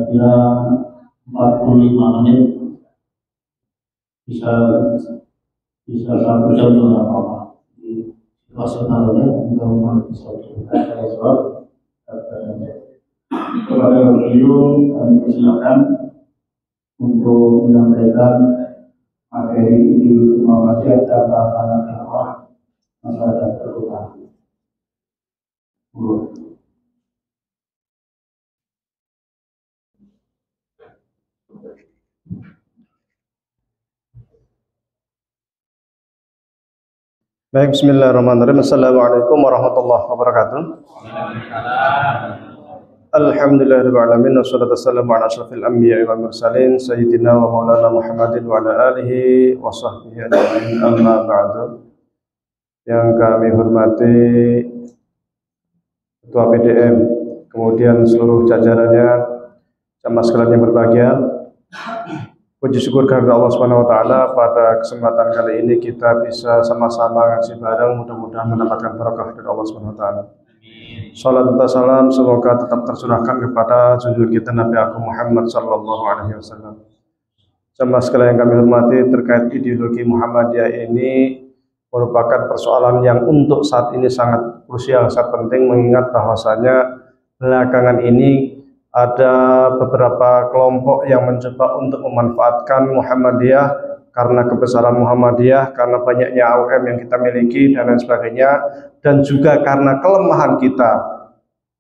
kira-kira 45 menit, bisa 1 jam juga apa-apa. Maksimalnya untuk bisa kita jawab. Kepada beliau kami persilakan untuk menyampaikan materi di Muhammadiyah dan anak dakwah masyarakat terutama. Baik, bismillahirrahmanirrahim. Assalamualaikum warahmatullahi wabarakatuh. Alhamdulillahirabbil alamin wassalatu wassalamu ala asyrafil anbiya'i wal mursalin sayyidina wa maulana Muhammadin wa ala alihi wa sahbihi ajma'in, amma ba'du. Yang kami hormati Ketua PDM, kemudian seluruh jajarannya, jamaah sekalian yang berbahagia. Puji syukur kepada Allah Subhanahu wa taala, pada kesempatan kali ini kita bisa sama-sama ngaji bareng, mudah-mudahan mendapatkan barakah dari Allah Subhanahu wa taala. Salat dan salam semoga tetap tercurahkan kepada junjungan kita Nabi Agung Muhammad sallallahu alaihi wasallam. Jamaah sekalian yang kami hormati, terkait ideologi Muhammadiyah ini merupakan persoalan yang untuk saat ini sangat krusial, sangat penting, mengingat bahwasanya belakangan ini ada beberapa kelompok yang mencoba untuk memanfaatkan Muhammadiyah karena kebesaran Muhammadiyah, karena banyaknya AUM yang kita miliki dan lain sebagainya, dan juga karena kelemahan kita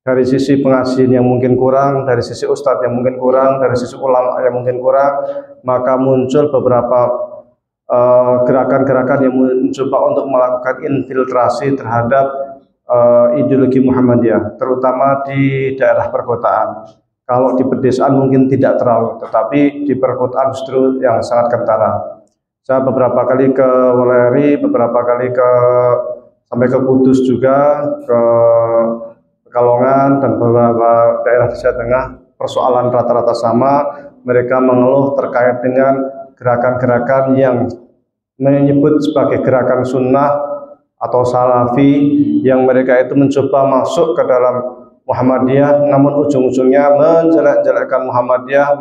dari sisi pengajian yang mungkin kurang, dari sisi ustadz yang mungkin kurang, dari sisi ulama yang mungkin kurang, maka muncul beberapa gerakan-gerakan yang mencoba untuk melakukan infiltrasi terhadap ideologi Muhammadiyah, terutama di daerah perkotaan. Kalau di pedesaan mungkin tidak terlalu, tetapi di perkotaan justru yang sangat kentara. Saya beberapa kali ke Weleri, beberapa kali sampai ke Kudus juga, ke Pekalongan dan beberapa daerah di Jawa Tengah. Persoalan rata-rata sama, mereka mengeluh terkait dengan gerakan-gerakan yang menyebut sebagai gerakan sunnah atau salafi, yang mereka itu mencoba masuk ke dalam Muhammadiyah, namun ujung-ujungnya menjelek-jelekkan Muhammadiyah,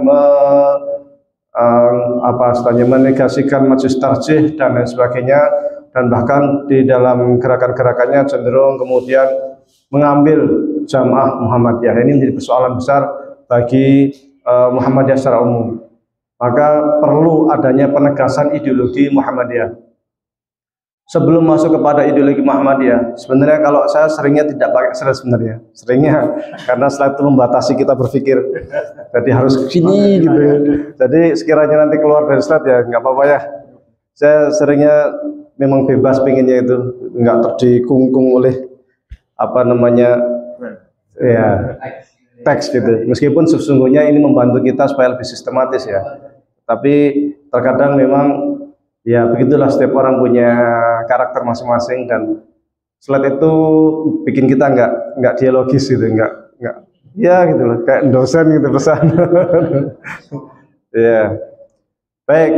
menegasikan majelis tarjih dan lain sebagainya, dan bahkan di dalam gerakan-gerakannya cenderung kemudian mengambil jamaah Muhammadiyah. Ini menjadi persoalan besar bagi Muhammadiyah secara umum. Maka perlu adanya penegasan ideologi Muhammadiyah. Sebelum masuk kepada ideologi Muhammadiyah, sebenarnya kalau saya seringnya tidak pakai slide sebenarnya. Seringnya karena slide itu membatasi kita berpikir. Jadi harus sini gitu ya. Jadi sekiranya nanti keluar dari slide ya nggak apa-apa ya. Saya seringnya memang bebas pengennya itu, nggak terdikungkung oleh teks gitu. Meskipun sesungguhnya ini membantu kita supaya lebih sistematis ya. Tapi terkadang memang ya begitulah, setiap orang punya karakter masing-masing, dan slide itu bikin kita nggak dialogis gitu, nggak ya gitu loh, kayak dosen gitu pesan. Ya. Baik,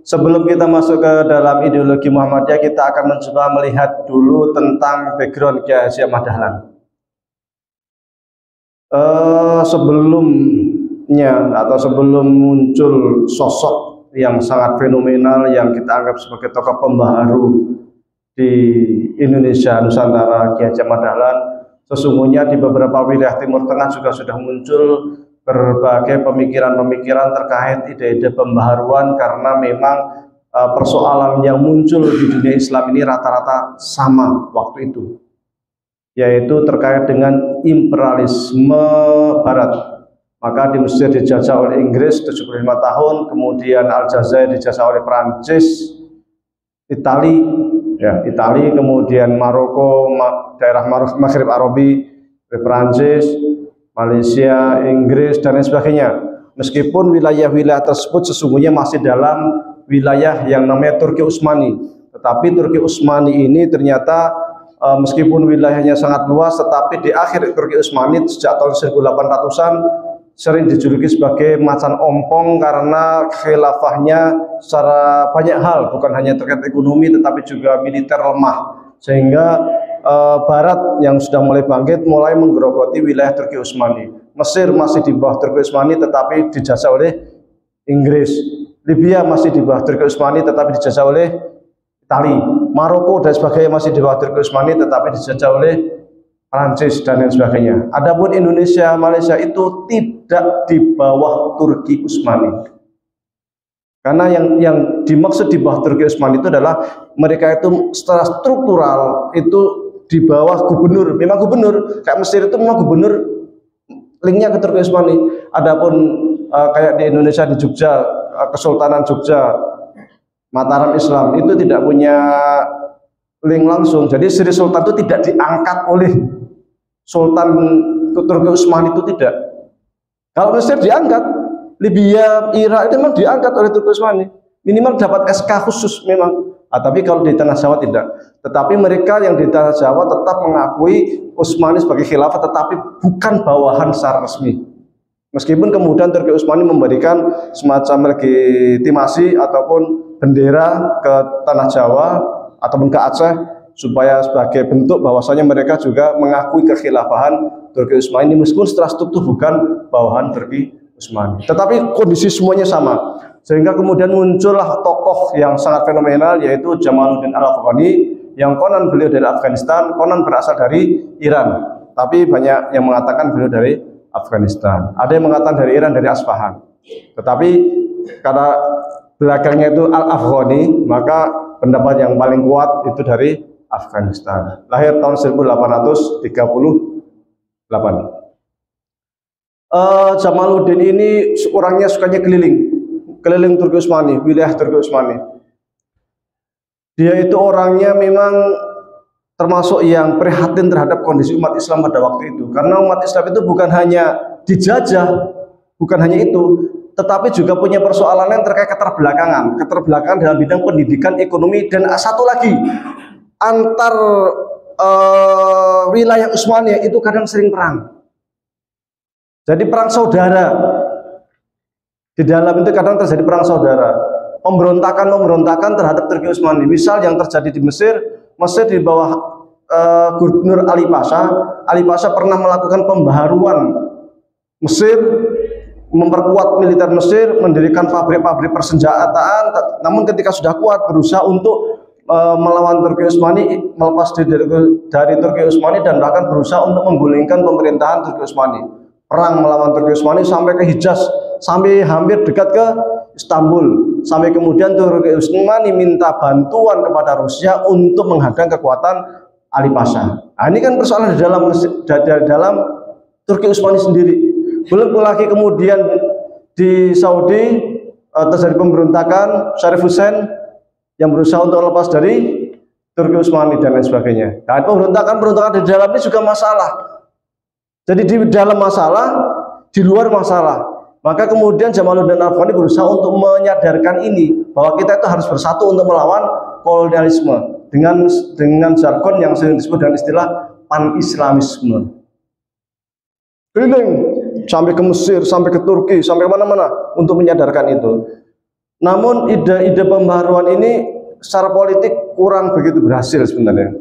sebelum kita masuk ke dalam ideologi Muhammadiyah, kita akan mencoba melihat dulu tentang background Kiai Haji Ahmad Dahlan. Sebelum muncul sosok yang sangat fenomenal yang kita anggap sebagai tokoh pembaharu di Indonesia Nusantara, Kiai Haji Ahmad Dahlan, sesungguhnya di beberapa wilayah Timur Tengah juga sudah muncul berbagai pemikiran-pemikiran terkait ide-ide pembaharuan, karena memang persoalan yang muncul di dunia Islam ini rata-rata sama waktu itu, yaitu terkait dengan imperialisme Barat. Maka di Mesir dijajah oleh Inggris 75 tahun, kemudian Aljazair dijajah oleh Prancis, Itali, kemudian Maroko, daerah Maghrib Arabi oleh Prancis, Malaysia, Inggris dan lain sebagainya. Meskipun wilayah-wilayah tersebut sesungguhnya masih dalam wilayah yang namanya Turki Utsmani, tetapi Turki Utsmani ini ternyata meskipun wilayahnya sangat luas, tetapi di akhir Turki Utsmani sejak tahun 1800-an sering dijuluki sebagai macan ompong, karena khilafahnya secara banyak hal, bukan hanya terkait ekonomi tetapi juga militer lemah, sehingga Barat yang sudah mulai bangkit mulai menggerogoti wilayah Turki Utsmani. Mesir masih di bawah Turki Utsmani tetapi dijajah oleh Inggris. Libya masih di bawah Turki Utsmani tetapi dijajah oleh Itali. Maroko dan sebagainya masih di bawah Turki Utsmani tetapi dijajah oleh Prancis dan lain sebagainya. Adapun Indonesia, Malaysia itu tidak di bawah Turki Utsmani. Karena yang dimaksud di bawah Turki Utsmani itu adalah mereka itu secara struktural itu di bawah gubernur. Memang gubernur, kayak Mesir itu memang gubernur linknya ke Turki Utsmani. Adapun kayak di Indonesia di Jogja, Kesultanan Jogja, Mataram Islam itu tidak punya link langsung. Jadi Sri Sultan itu tidak diangkat oleh Sultan Turki Utsmani itu tidak. Kalau Mesir diangkat, Libya, Irak itu memang diangkat oleh Turki Utsmani. Minimal dapat SK khusus memang. Tapi kalau di tanah Jawa tidak. Tetapi mereka yang di tanah Jawa tetap mengakui Utsmani sebagai khilafah, tetapi bukan bawahan secara resmi. Meskipun kemudian Turki Utsmani memberikan semacam legitimasi ataupun bendera ke tanah Jawa ataupun ke Aceh supaya sebagai bentuk bahwasanya mereka juga mengakui kekhilafahan Turki Utsmani meskipun secara struktur bukan bawahan Turki Utsmani. Tetapi kondisi semuanya sama. Sehingga kemudian muncullah tokoh yang sangat fenomenal yaitu Jamaluddin Al-Afghani yang konon beliau dari Afghanistan, konon berasal dari Iran. Tapi banyak yang mengatakan beliau dari Afghanistan. Ada yang mengatakan dari Iran, dari Asfahan. Tetapi karena belakangnya itu Al-Afghani, maka pendapat yang paling kuat itu dari Afghanistan. Lahir tahun 1838. Jamaluddin ini orangnya sukanya keliling Turki Utsmani, wilayah Turki Utsmani. Dia itu orangnya memang termasuk yang prihatin terhadap kondisi umat Islam pada waktu itu. Karena umat Islam itu bukan hanya dijajah, bukan hanya itu, tetapi juga punya persoalan yang terkait keterbelakangan dalam bidang pendidikan, ekonomi, dan satu lagi, antar wilayah Utsmaniyah itu kadang sering perang. Jadi perang saudara. Di dalam itu kadang terjadi perang saudara. Pemberontakan terhadap Turki Utsmani. Misal yang terjadi di Mesir di bawah Gubernur Ali Pasha. Ali Pasha pernah melakukan pembaharuan Mesir, memperkuat militer Mesir, mendirikan pabrik-pabrik persenjataan. Namun ketika sudah kuat berusaha untuk melawan Turki Utsmani, melepas diri dari Turki Utsmani dan bahkan berusaha untuk menggulingkan pemerintahan Turki Utsmani. Perang melawan Turki Utsmani sampai ke Hijaz, sampai hampir dekat ke Istanbul. Sampai kemudian Turki Utsmani minta bantuan kepada Rusia untuk menghadang kekuatan Ali Pasha. Nah, ini kan persoalan di dalam Turki Utsmani sendiri. Belum lagi kemudian di Saudi terjadi pemberontakan Syarif Hussein yang berusaha untuk lepas dari Turki Utsmani dan lain sebagainya. Dan pemberontakan di dalam ini juga masalah. Jadi di dalam masalah, di luar masalah. Maka kemudian Jamaluddin Al-Afghani berusaha untuk menyadarkan ini bahwa kita itu harus bersatu untuk melawan kolonialisme dengan jargon yang sering disebut dengan istilah pan-islamisme. Keliling sampai ke Mesir, sampai ke Turki, sampai mana-mana untuk menyadarkan itu. Namun ide-ide pembaharuan ini secara politik kurang begitu berhasil sebenarnya.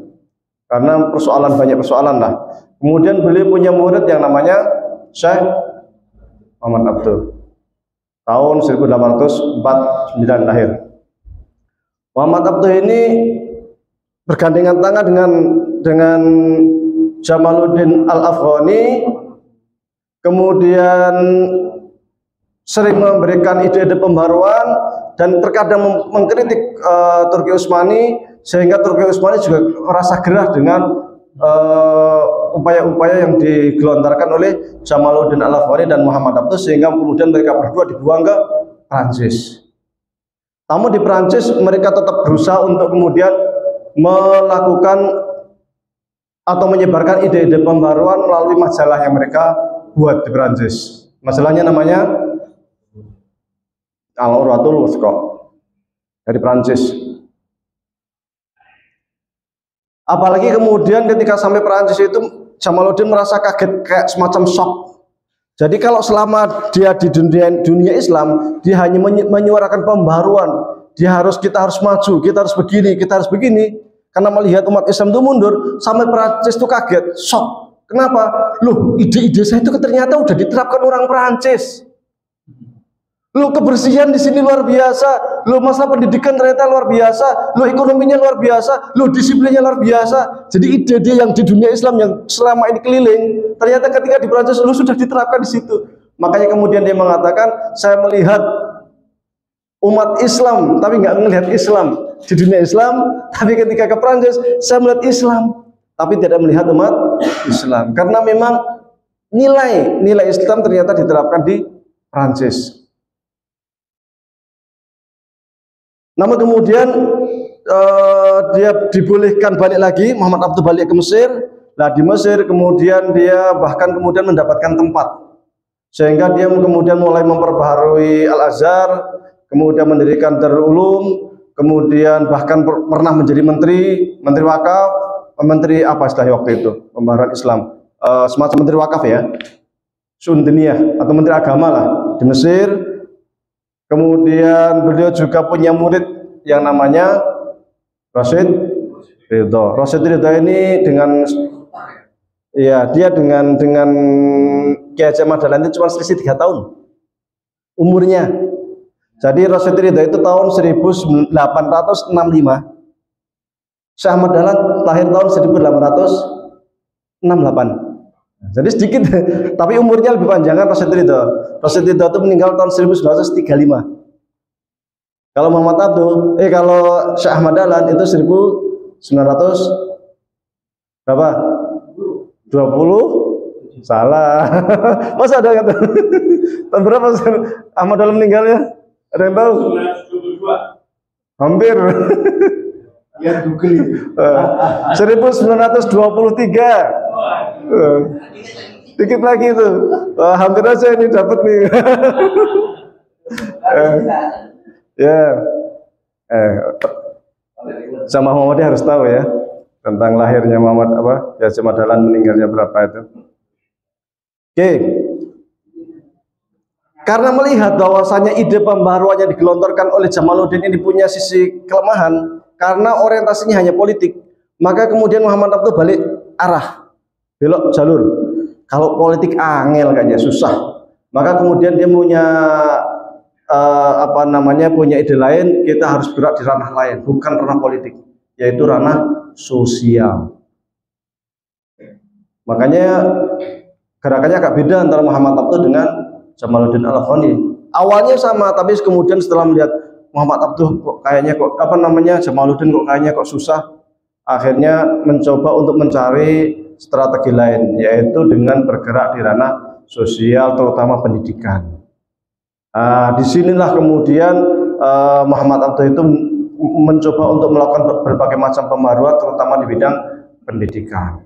Karena banyak persoalan lah. Kemudian beliau punya murid yang namanya Syekh Muhammad Abduh. Tahun 1849 lahir. Muhammad Abduh ini bergandengan tangan dengan Jamaluddin Al-Afghani, kemudian sering memberikan ide-ide pembaruan dan terkadang mengkritik Turki Utsmani, sehingga Turki Utsmani juga merasa gerah dengan upaya-upaya yang digelontarkan oleh Jamaluddin Al-Afghani dan Muhammad Abduh, sehingga kemudian mereka berdua dibuang ke Prancis. Namun di Prancis mereka tetap berusaha untuk kemudian melakukan atau menyebarkan ide-ide pembaruan melalui majalah yang mereka buat di Prancis. Majalahnya namanya Al-Urwatul Wuthqa dari Prancis. Apalagi kemudian ketika sampai Perancis itu Jamaluddin merasa kaget, kayak semacam shock. Jadi kalau selama dia di dunia Islam, dia hanya menyuarakan pembaruan, kita harus maju, kita harus begini, kita harus begini. Karena melihat umat Islam itu mundur, sampai Perancis itu kaget, shock. Kenapa? Loh, ide-ide saya itu ternyata udah diterapkan orang Perancis. Loh, kebersihan di sini luar biasa. Loh, masalah pendidikan ternyata luar biasa. Loh, ekonominya luar biasa. Loh, disiplinnya luar biasa. Jadi ide-ide yang di dunia Islam yang selama ini keliling, ternyata ketika di Perancis loh sudah diterapkan di situ. Makanya kemudian dia mengatakan, saya melihat umat Islam, tapi nggak melihat Islam di dunia Islam. Tapi ketika ke Perancis, saya melihat Islam, tapi tidak melihat umat Islam. Karena memang nilai Islam ternyata diterapkan di Perancis. Namun kemudian dia dibolehkan balik lagi, Muhammad Abduh balik ke Mesir. Nah di Mesir kemudian dia bahkan kemudian mendapatkan tempat, sehingga dia kemudian mulai memperbaharui Al-Azhar, kemudian mendirikan Darul Ulum, kemudian bahkan pernah menjadi menteri wakaf, menteri apa istilahnya waktu itu, pembaharuan Islam, semacam menteri wakaf ya, Sundaniyah atau menteri agama lah di Mesir. Kemudian beliau juga punya murid yang namanya Rasyid Ridho. Rasyid Ridho ini dengan dia dengan Kiai Haji Ahmad Dahlan itu cuma selisih 3 tahun umurnya. Jadi Rasyid Ridho itu tahun 1865. Syekh Ahmad Dahlan lahir tahun 1868. Jadi sedikit, tapi umurnya lebih panjang kan Rasyid Ridho. Rasyid Ridho itu meninggal tahun 1935. Kalau Muhammad Abduh, kalau Syekh Ahmad Dahlan itu 1900 berapa? 20? Salah. Masa ada kata? Tahun berapa Ahmad Dahlan meninggalnya? Ada yang tahu? 1922. Hampir. Ya Google. 1923. Dikit lagi itu. Hampir aja ini dapat nih. Sama Muhammadiyah harus tahu ya tentang lahirnya Muhammad Kiai Haji Ahmad Dahlan, meninggalnya berapa itu. Oke. Karena melihat bahwasanya ide pembaharuannya digelontorkan oleh Jamaluddin ini punya sisi kelemahan, karena orientasinya hanya politik, maka kemudian Muhammad Abduh balik arah, belok jalur. Kalau politik angel kayaknya susah, maka kemudian dia punya punya ide lain. Kita harus bergerak di ranah lain, bukan ranah politik, yaitu ranah sosial. Makanya gerakannya agak beda antara Muhammad Abduh dengan Jamaluddin Al-Afghani. Awalnya sama, tapi kemudian setelah melihat Muhammad Abduh Jamaluddin kok kayaknya susah, akhirnya mencoba untuk mencari strategi lain, yaitu dengan bergerak di ranah sosial, terutama pendidikan. Disinilah kemudian Muhammad Abduh itu mencoba untuk melakukan berbagai macam pembaharuan, terutama di bidang pendidikan.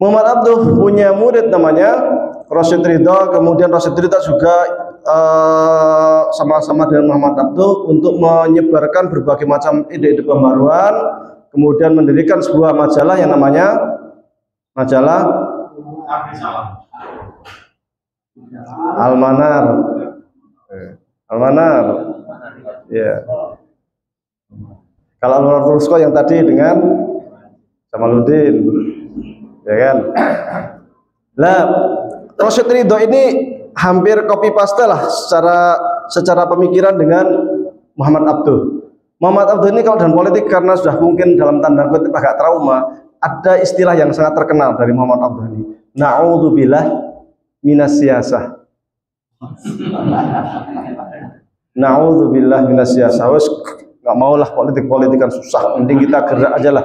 Muhammad Abduh punya murid namanya Rasyid Ridho. Kemudian Rasyid Ridho juga sama-sama dengan Muhammad Abduh untuk menyebarkan berbagai macam ide-ide pembaruan, kemudian mendirikan sebuah majalah yang namanya majalah Al-Manar. Al-Manar. Ya. Kalau Al-Manar Turusko yang tadi dengan Jamaluddin, ya kan? Nah, Rasyid Ridho ini hampir copy paste lah secara pemikiran dengan Muhammad Abduh. Muhammad Abduh ini kalau dalam politik, karena sudah mungkin dalam tanda kutip agak trauma, ada istilah yang sangat terkenal dari Muhammad Abduh ini. Na'udzubillah minas siyasah. Na'udzubillah minas siyasah. Wes nggak maulah politik-politikan susah, mending kita gerak aja lah.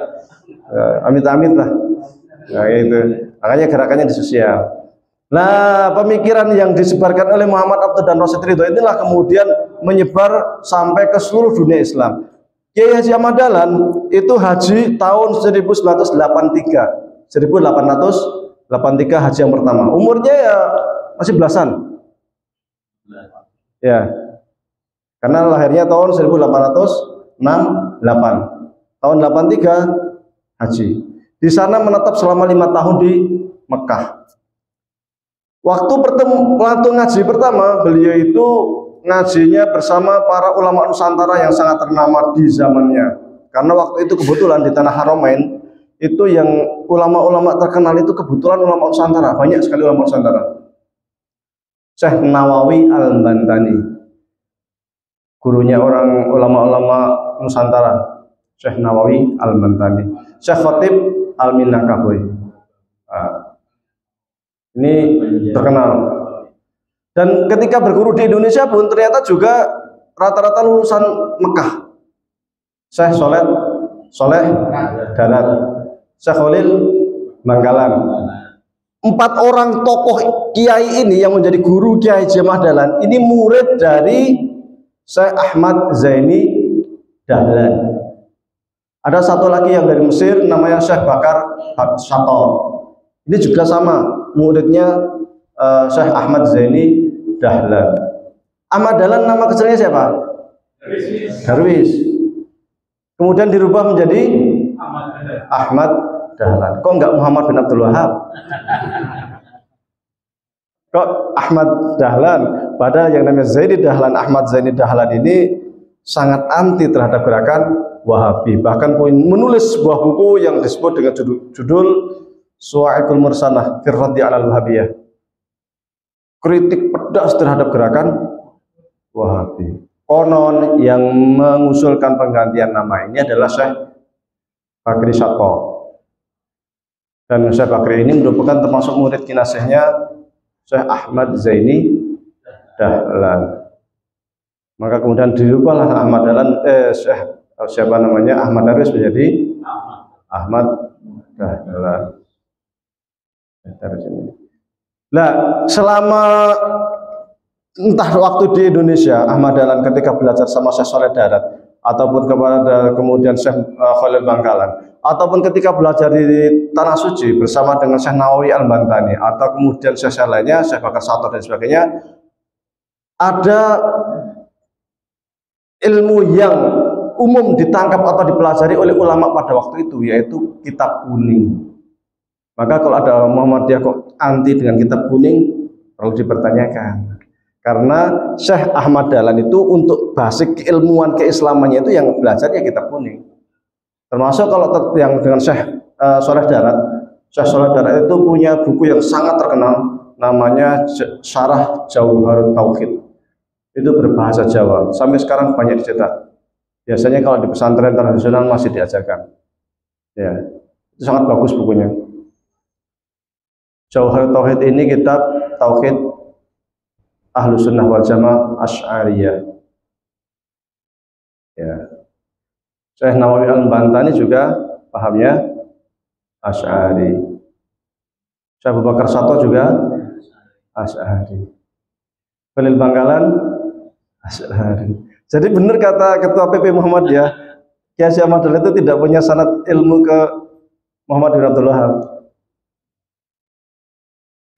Amit-amit lah. Nah itu. Makanya gerakannya di sosial. Nah, pemikiran yang disebarkan oleh Muhammad Abduh dan Rasyid Ridho inilah kemudian menyebar sampai ke seluruh dunia Islam. Kiai Haji Ahmad Dahlan itu haji tahun 1983. 1883 haji yang pertama. Umurnya ya masih belasan. Ya. Karena lahirnya tahun 1868. Tahun 83 haji. Di sana menetap selama 5 tahun di Mekah. Waktu ngaji pertama, beliau itu ngajinya bersama para ulama Nusantara yang sangat ternama di zamannya. Karena waktu itu kebetulan di tanah Haramain itu yang ulama-ulama terkenal itu kebetulan ulama Nusantara, banyak sekali ulama Nusantara. Syekh Nawawi Al-Bantani, gurunya orang ulama-ulama Nusantara, Syekh Nawawi Al-Bantani. Syekh Khatib Al-Minakaboy. Ini terkenal. Dan ketika berguru di Indonesia pun ternyata juga rata-rata lulusan Mekah. Syekh Soleh Darat, Syekh Khalil Bangkalan. 4 orang tokoh kiai ini yang menjadi guru Kiai Jemaah Dahlan ini murid dari Syekh Ahmad Zaini Dahlan. Ada satu lagi yang dari Mesir namanya Syekh Bakar Sato. Ini juga sama, muridnya Syekh Ahmad Zaini Dahlan. Ahmad Dahlan nama kecilnya siapa? Darwis. Kemudian dirubah menjadi Ahmad Dahlan. Kok enggak Muhammad bin Abdul Wahab? Kok Ahmad Dahlan? Padahal yang namanya Zaini Dahlan, Ahmad Zaini Dahlan ini sangat anti terhadap gerakan Wahabi. Bahkan menulis sebuah buku yang disebut dengan judul Su'aikul Mursanah fi Raddi 'alal Wahabiyah. Kritik pedas terhadap gerakan Wahabi. Konon yang mengusulkan penggantian nama ini adalah Syekh Bakri Sato. Dan Syekh Bakri ini merupakan termasuk murid kinasihnya Syekh Ahmad Zaini Dahlan. Maka kemudian dirubahlah Ahmad Dahlan, siapa namanya, Ahmad Darwis menjadi Ahmad Dahlan. Nah, selama entah waktu di Indonesia, Ahmad Dahlan ketika belajar sama Syekh Soleh Darat, ataupun kepada kemudian Syekh Khalil Bangkalan, ataupun ketika belajar di Tanah Suci bersama dengan Syekh Nawawi Al-Bantani, atau kemudian Syekh lainnya, Syekh Bakar Sato dan sebagainya, ada ilmu yang umum ditangkap atau dipelajari oleh ulama pada waktu itu, yaitu kitab kuning. Maka kalau ada Muhammadiyah kok anti dengan kitab kuning, perlu dipertanyakan. Karena Syekh Ahmad Dahlan itu untuk basic keilmuan keislamannya itu yang belajarnya kitab kuning. Termasuk kalau yang dengan Syekh Soleh Darat, Syekh Soleh Darat itu punya buku yang sangat terkenal, namanya Syarah Jauharut Tauhid. Itu berbahasa Jawa, sampai sekarang banyak dicetak. Biasanya kalau di pesantren tradisional masih diajarkan. Ya, itu sangat bagus bukunya. Jauharut Tauhid ini kitab Tauhid Ahlus Sunnah wal Jamaah Asy'ariyah. Ya. Syekh Nawawi Al-Bantani juga pahamnya Asy'ari. Syekh Abu Bakar Sato juga Asy'ari. Khalil Bangkalan Asy'ari. Jadi benar kata Ketua PP Muhammadiyah, Kiai Ahmad Dahlan itu tidak punya sanad ilmu ke Muhammad bin Abdul Wahab.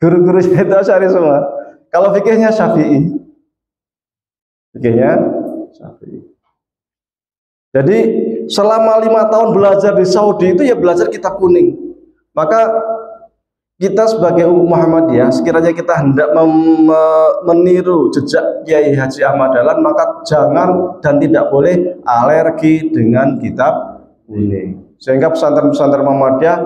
Guru-guru itu Asy'ari semua. Kalau fikihnya Syafi'i. Fikihnya Syafi'i. Jadi selama 5 tahun belajar di Saudi itu ya belajar kitab kuning. Maka kita sebagai umat Muhammadiyah, sekiranya kita hendak meniru jejak Kiai Haji Ahmad Dahlan, maka jangan dan tidak boleh alergi dengan kitab kuning. Sehingga pesantren-pesantren Muhammadiyah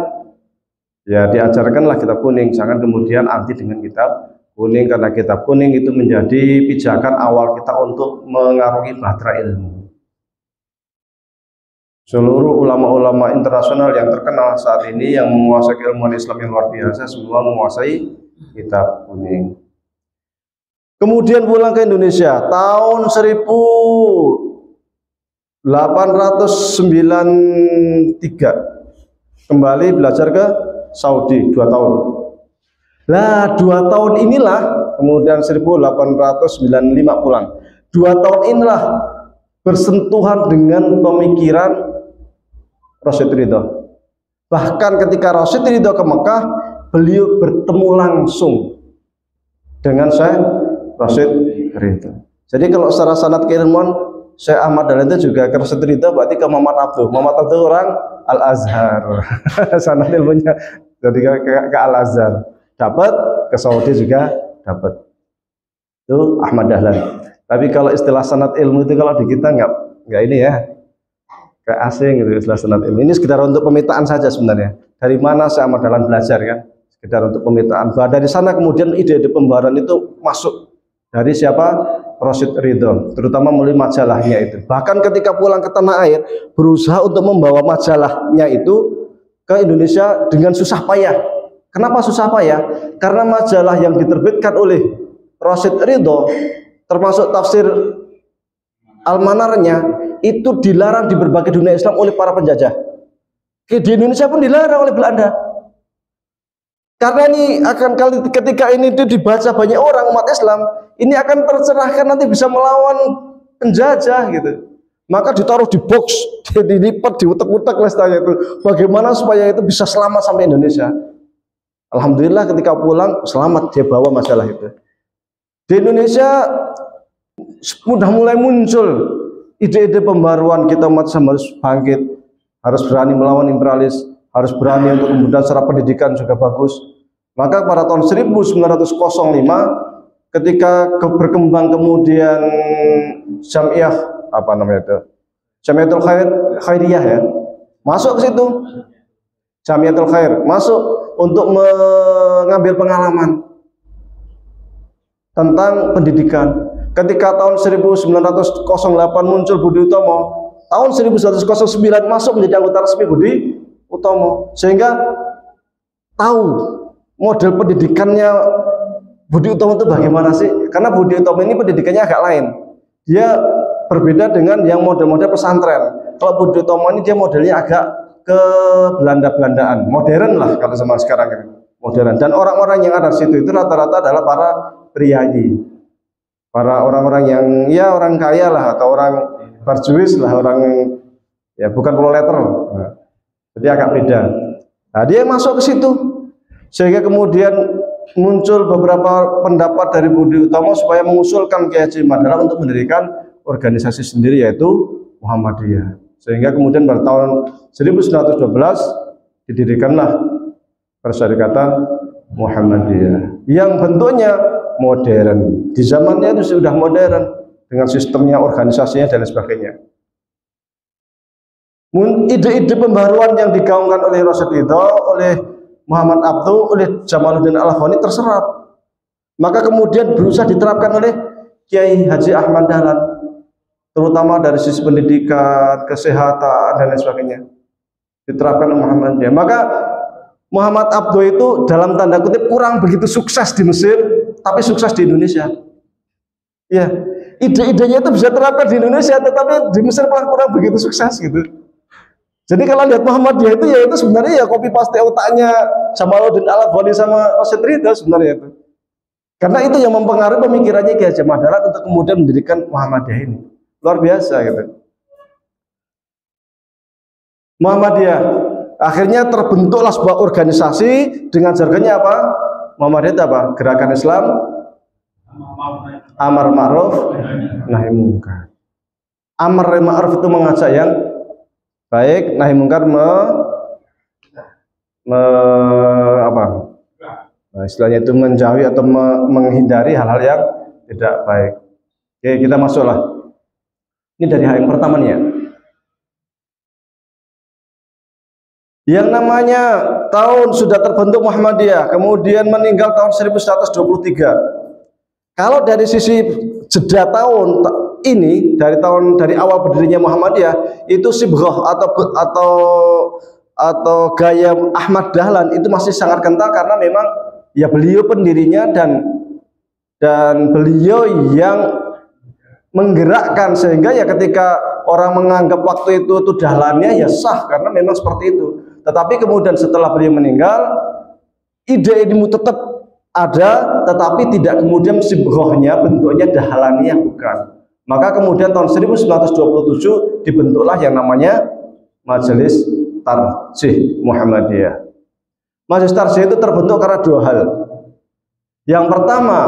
ya diajarkanlah kitab kuning, jangan kemudian anti dengan kitab kuning, karena kitab kuning itu menjadi pijakan awal kita untuk mengarungi bahtera ilmu. Seluruh ulama-ulama internasional yang terkenal saat ini yang menguasai ilmu Islam yang luar biasa semua menguasai kitab kuning. Kemudian pulang ke Indonesia tahun 1893 kembali belajar ke Saudi 2 tahun. Nah, 2 tahun inilah kemudian 1895 pulang. 2 tahun inilah bersentuhan dengan pemikiran Rasyid Ridho. Bahkan ketika Rasyid Ridho ke Mekah, beliau bertemu langsung dengan Syekh Rasyid Ridho. Jadi kalau secara sanad keilmuan Syekh Ahmad Dahlan itu juga ke Rasyid Ridho, berarti ke Muhammad Abduh. Muhammad Abduh orang Al-Azhar. Sanad ilmunya jadi ke Al-Azhar. Dapat, ke Saudi juga dapat. Itu Ahmad Dahlan. Tapi kalau istilah sanad ilmu itu kalau di kita enggak ini ya. kayak asing gitu istilah sanad ilmi. Ini sekedar untuk pemetaan saja sebenarnya. Dari mana saya Ahmad Dahlan belajar kan? Sekedar untuk pemetaan. Bahwa dari sana kemudian ide-ide pembaharuan itu masuk dari siapa? Rasyid Ridho, terutama melalui majalahnya itu. Bahkan ketika pulang ke tanah air, berusaha untuk membawa majalahnya itu ke Indonesia dengan susah payah. Kenapa susah payah? Karena majalah yang diterbitkan oleh Rasyid Ridho, termasuk tafsir Al-Manarnya, itu dilarang di berbagai dunia Islam oleh para penjajah. Di Indonesia pun dilarang oleh Belanda. Karena ini akan ketika ini itu dibaca banyak orang umat Islam, ini akan tercerahkan, nanti bisa melawan penjajah gitu. Maka ditaruh di box, dilipat, diutek-utek lestanya itu. Bagaimana supaya itu bisa selamat sampai Indonesia? Alhamdulillah ketika pulang selamat, dia bawa masalah itu. Di Indonesia sudah mulai muncul ide-ide pembaruan, kita umat Islam harus bangkit, harus berani melawan imperialis, harus berani untuk kemudian secara pendidikan juga bagus. Maka pada tahun 1905 ketika berkembang kemudian Jamiah apa namanya itu, Jamiatul Khairiyah ya, masuk ke situ. Jamiatul Khair masuk untuk mengambil pengalaman tentang pendidikan. Ketika tahun 1908 muncul Budi Utomo, tahun 1909 masuk menjadi anggota resmi Budi Utomo, sehingga tahu model pendidikannya Budi Utomo itu bagaimana sih? Karena Budi Utomo ini pendidikannya agak lain. Dia berbeda dengan yang model-model pesantren. Kalau Budi Utomo ini dia modelnya agak ke Belanda-Belandaan, modern lah kalau zaman sekarang ini. Modern. Dan orang-orang yang ada di situ itu rata-rata adalah para priayi, para orang-orang yang ya orang kaya lah, atau orang berjuis lah, orang ya bukan proletar. Nah, jadi agak beda. Nah, dia masuk ke situ. Sehingga kemudian muncul beberapa pendapat dari Budi Utomo supaya mengusulkan Kiai Haji Ahmad Dahlan untuk mendirikan organisasi sendiri, yaitu Muhammadiyah. Sehingga kemudian pada tahun 1912 didirikanlah Persyarikatan Muhammadiyah yang bentuknya modern. Di zamannya itu sudah modern dengan sistemnya, organisasinya dan lain sebagainya. Ide-ide pembaruan yang digaungkan oleh Rasyid Ridho, oleh Muhammad Abduh, oleh Jamaluddin Al-Afghani terserap. Maka kemudian berusaha diterapkan oleh Kiai Haji Ahmad Dahlan, terutama dari sisi pendidikan, kesehatan dan lain sebagainya. Diterapkan oleh Muhammadiyah. Maka Muhammad Abduh itu dalam tanda kutip kurang begitu sukses di Mesir, tapi sukses di Indonesia. Ya, ide-idenya itu bisa terapkan di Indonesia, tetapi di Mesir malah kurang begitu sukses gitu. Jadi kalau lihat Muhammadiyah itu ya itu sebenarnya ya copy paste otaknya Jamaluddin Al-Afghani sama Rasyid Ridho sebenarnya itu. Karena itu yang mempengaruhi pemikirannya Kiai Haji Ahmad Dahlan untuk kemudian mendirikan Muhammadiyah ini. Luar biasa gitu. Muhammadiyah akhirnya terbentuklah sebuah organisasi dengan jargonnya apa? Muhammadiyah itu apa? Gerakan Islam Amar Ma'ruf Nahi Munkar. Amar Ma'ruf itu mengajak yang baik, nahi mungkar apa? Nah, istilahnya itu menjauhi atau menghindari hal-hal yang tidak baik. Oke, kita masuklah. Ini dari hal yang pertama nih ya. Yang namanya tahun sudah terbentuk Muhammadiyah, kemudian meninggal tahun 1123. Kalau dari sisi jeda tahun ini, dari awal berdirinya Muhammadiyah itu sibghah atau gaya Ahmad Dahlan itu masih sangat kental, karena memang ya beliau pendirinya dan beliau yang menggerakkan, sehingga ya ketika orang menganggap waktu itu Dahlannya ya sah karena memang seperti itu. Tetapi kemudian setelah beliau meninggal, ide ini tetap ada, tetapi tidak kemudian sibghahnya bentuknya Dahlaniyah, bukan. Maka kemudian tahun 1927 dibentuklah yang namanya Majelis Tarjih Muhammadiyah. Majelis Tarjih itu terbentuk karena dua hal. Yang pertama,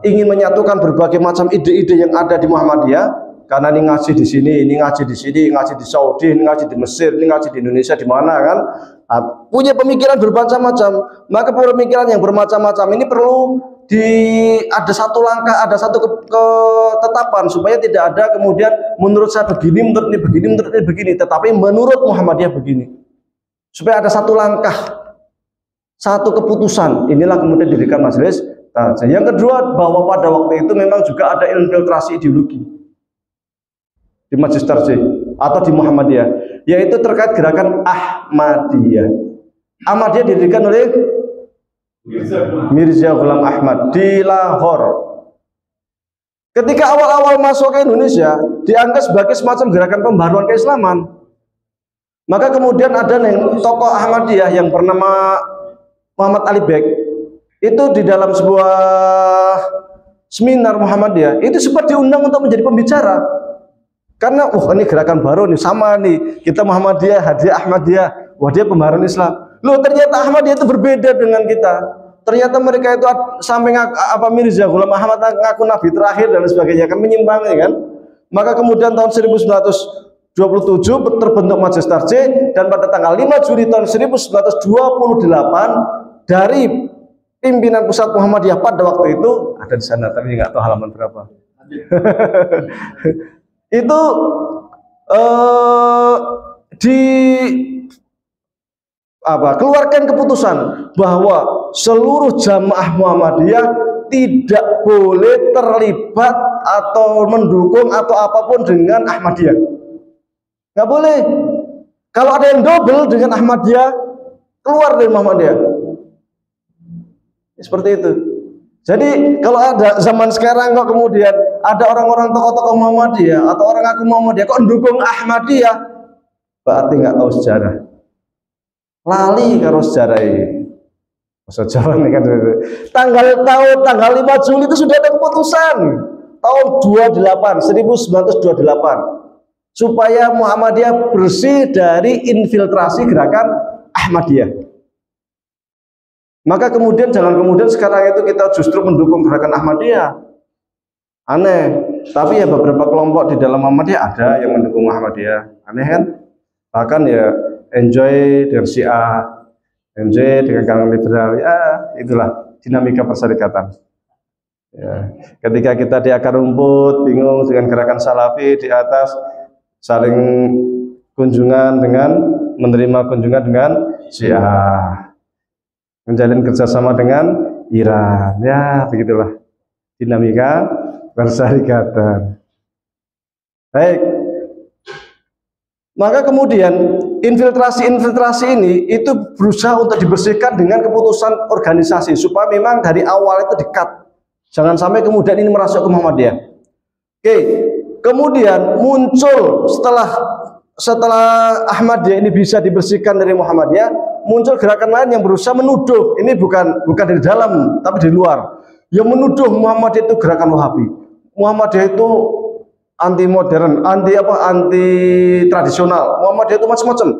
ingin menyatukan berbagai macam ide-ide yang ada di Muhammadiyah, karena ini ngaji di sini, ini ngaji di sini, ngaji di Saudi, ini ngaji di Mesir, ini ngaji di Indonesia, di mana kan? Punya pemikiran bermacam-macam. Maka pemikiran yang bermacam-macam ini perlu ada satu langkah, ada satu ketetapan supaya tidak ada kemudian menurut saya begini, menurut ini begini, menurut ini begini, tetapi menurut Muhammadiyah begini. Supaya ada satu langkah, satu keputusan. Inilah kemudian didirikan majelis takziah. Yang kedua, bahwa pada waktu itu memang juga ada infiltrasi ideologi di majelis takziah atau di Muhammadiyah, yaitu terkait gerakan Ahmadiyah. Ahmadiyah didirikan oleh Mirza Ghulam Ahmad di Lahore. Ketika awal-awal masuk ke Indonesia, dianggap sebagai semacam gerakan pembaruan keislaman. Maka kemudian ada tokoh Ahmadiyah yang bernama Muhammad Ali Beg. Itu di dalam sebuah seminar Muhammadiyah, itu sempat diundang untuk menjadi pembicara. Karena ini gerakan baru nih, sama nih, kita Muhammadiyah, Hadiah Ahmadiyah, wah dia pembaruan Islam. Loh, ternyata Ahmadiyah itu berbeda dengan kita. Ternyata mereka itu sampai Mirza Ghulam Ahmad ngaku nabi terakhir dan sebagainya, kan menyimpang ya kan. Maka kemudian tahun 1927 terbentuk Majelis Tarjih, dan pada tanggal 5 Juli tahun 1928 dari pimpinan pusat Muhammadiyah pada waktu itu ada di sana, tapi nggak tahu halaman berapa. Itu keluarkan keputusan bahwa seluruh jamaah Muhammadiyah tidak boleh terlibat atau mendukung atau apapun dengan Ahmadiyah. Nggak boleh. Kalau ada yang double dengan Ahmadiyah, keluar dari Muhammadiyah. Seperti itu. Jadi kalau ada zaman sekarang kok kemudian ada orang-orang tokoh-tokoh Muhammadiyah atau orang ngaku Muhammadiyah kok mendukung Ahmadiyah, berarti nggak tahu sejarah. Lali karo sejarah ini. Masa Jawa nih kan tanggal 5 Juli itu sudah ada keputusan tahun 1928 supaya Muhammadiyah bersih dari infiltrasi gerakan Ahmadiyah. Maka kemudian jangan kemudian sekarang itu kita justru mendukung gerakan Ahmadiyah. Aneh. Tapi ya beberapa kelompok di dalam Muhammadiyah ada yang mendukung Muhammadiyah. Aneh kan? Bahkan ya enjoy dengan Syiah, enjoy dengan kalangan liberal. Ya itulah dinamika perserikatan. Ya. Ketika kita di akar rumput bingung dengan gerakan Salafi, di atas saling kunjungan dengan menerima kunjungan dengan Syiah, menjalin kerjasama dengan Iran. Ya begitulah dinamika perserikatan. Baik. Maka kemudian infiltrasi ini itu berusaha untuk dibersihkan dengan keputusan organisasi supaya memang dari awal itu di-cut. Jangan sampai kemudian ini merasuk ke Muhammadiyah. Oke, kemudian muncul setelah Ahmadiyah ini bisa dibersihkan dari Muhammadiyah, muncul gerakan lain yang berusaha menuduh, ini bukan dari dalam tapi di luar, yang menuduh Muhammadiyah itu gerakan Wahabi. Muhammadiyah itu anti modern, anti tradisional. Muhammadiyah itu macam-macam.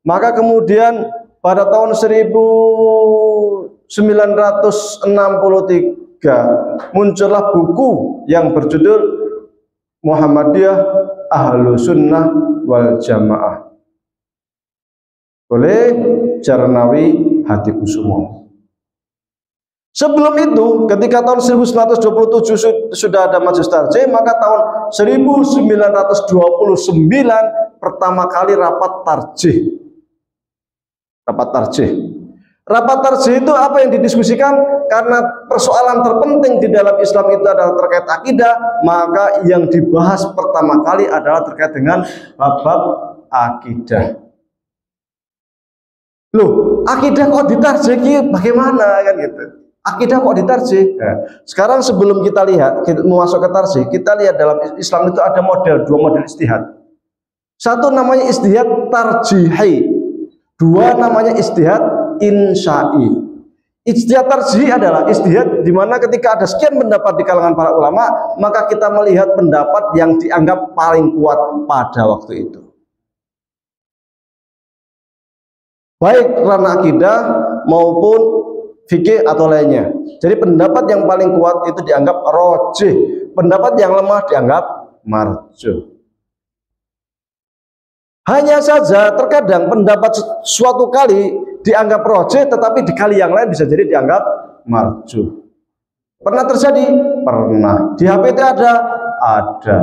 Maka kemudian pada tahun 1963 muncullah buku yang berjudul Muhammadiyah Ahlu Sunnah wal Jamaah oleh Jarnawi Hatikusumo. Sebelum itu, ketika tahun 1927 sudah ada Majelis Tarjih, maka tahun 1929 pertama kali rapat tarjih. Rapat tarjih itu apa yang didiskusikan? Karena persoalan terpenting di dalam Islam itu adalah terkait akidah, maka yang dibahas pertama kali adalah terkait dengan bab akidah. Loh, akidah kok ditarjih bagaimana kan gitu? Akidah kok ditarjih? Nah, sekarang sebelum kita lihat, kita masuk ke tarjih, kita lihat dalam Islam itu ada dua model ijtihad. Satu namanya ijtihad tarjihi, dua namanya ijtihad insya'i. Ijtihad tarjih adalah ijtihad di mana ketika ada sekian pendapat di kalangan para ulama, maka kita melihat pendapat yang dianggap paling kuat pada waktu itu. Baik ranah akidah maupun fikih atau lainnya. Jadi pendapat yang paling kuat itu dianggap rojih, pendapat yang lemah dianggap marjuh. Hanya saja terkadang pendapat suatu kali dianggap rojih, tetapi di kali yang lain bisa jadi dianggap marjuh. Pernah terjadi? Pernah. Di HPT ada? Ada.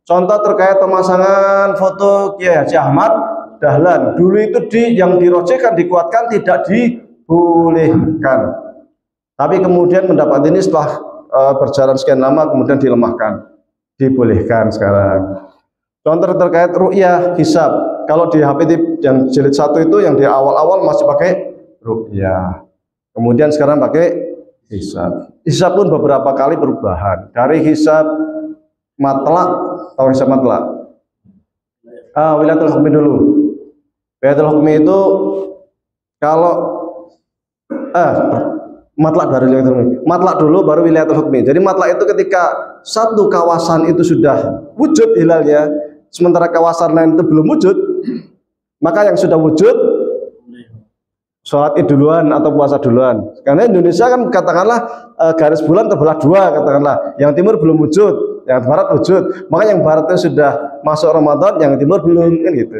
Contoh terkait pemasangan foto Kiai Haji Ahmad Dahlan. Dulu itu yang dirojekkan, dikuatkan, tidak dibolehkan. Tapi kemudian pendapat ini setelah berjalan sekian lama kemudian dilemahkan. Dibolehkan sekarang. Contoh terkait ru'yah hisab. Kalau di HPT yang jilid 1 itu yang di awal-awal masih pakai ru'yah. Kemudian sekarang pakai hisab. Hisab pun beberapa kali perubahan. Dari hisab matlak atau hisab matlak. Wilayatul hukmi dulu. Wilayatul hukmi itu kalau matlak dari wilayatul hukmi. Matlak dulu baru wilayatul hukmi. Jadi matlak itu ketika satu kawasan itu sudah wujud hilalnya, sementara kawasan lain itu belum wujud, maka yang sudah wujud sholat id duluan atau puasa duluan. Karena Indonesia kan katakanlah garis bulan terbelah dua, katakanlah yang timur belum wujud, yang barat wujud, maka yang barat itu sudah masuk Ramadan, yang timur belum, kan gitu.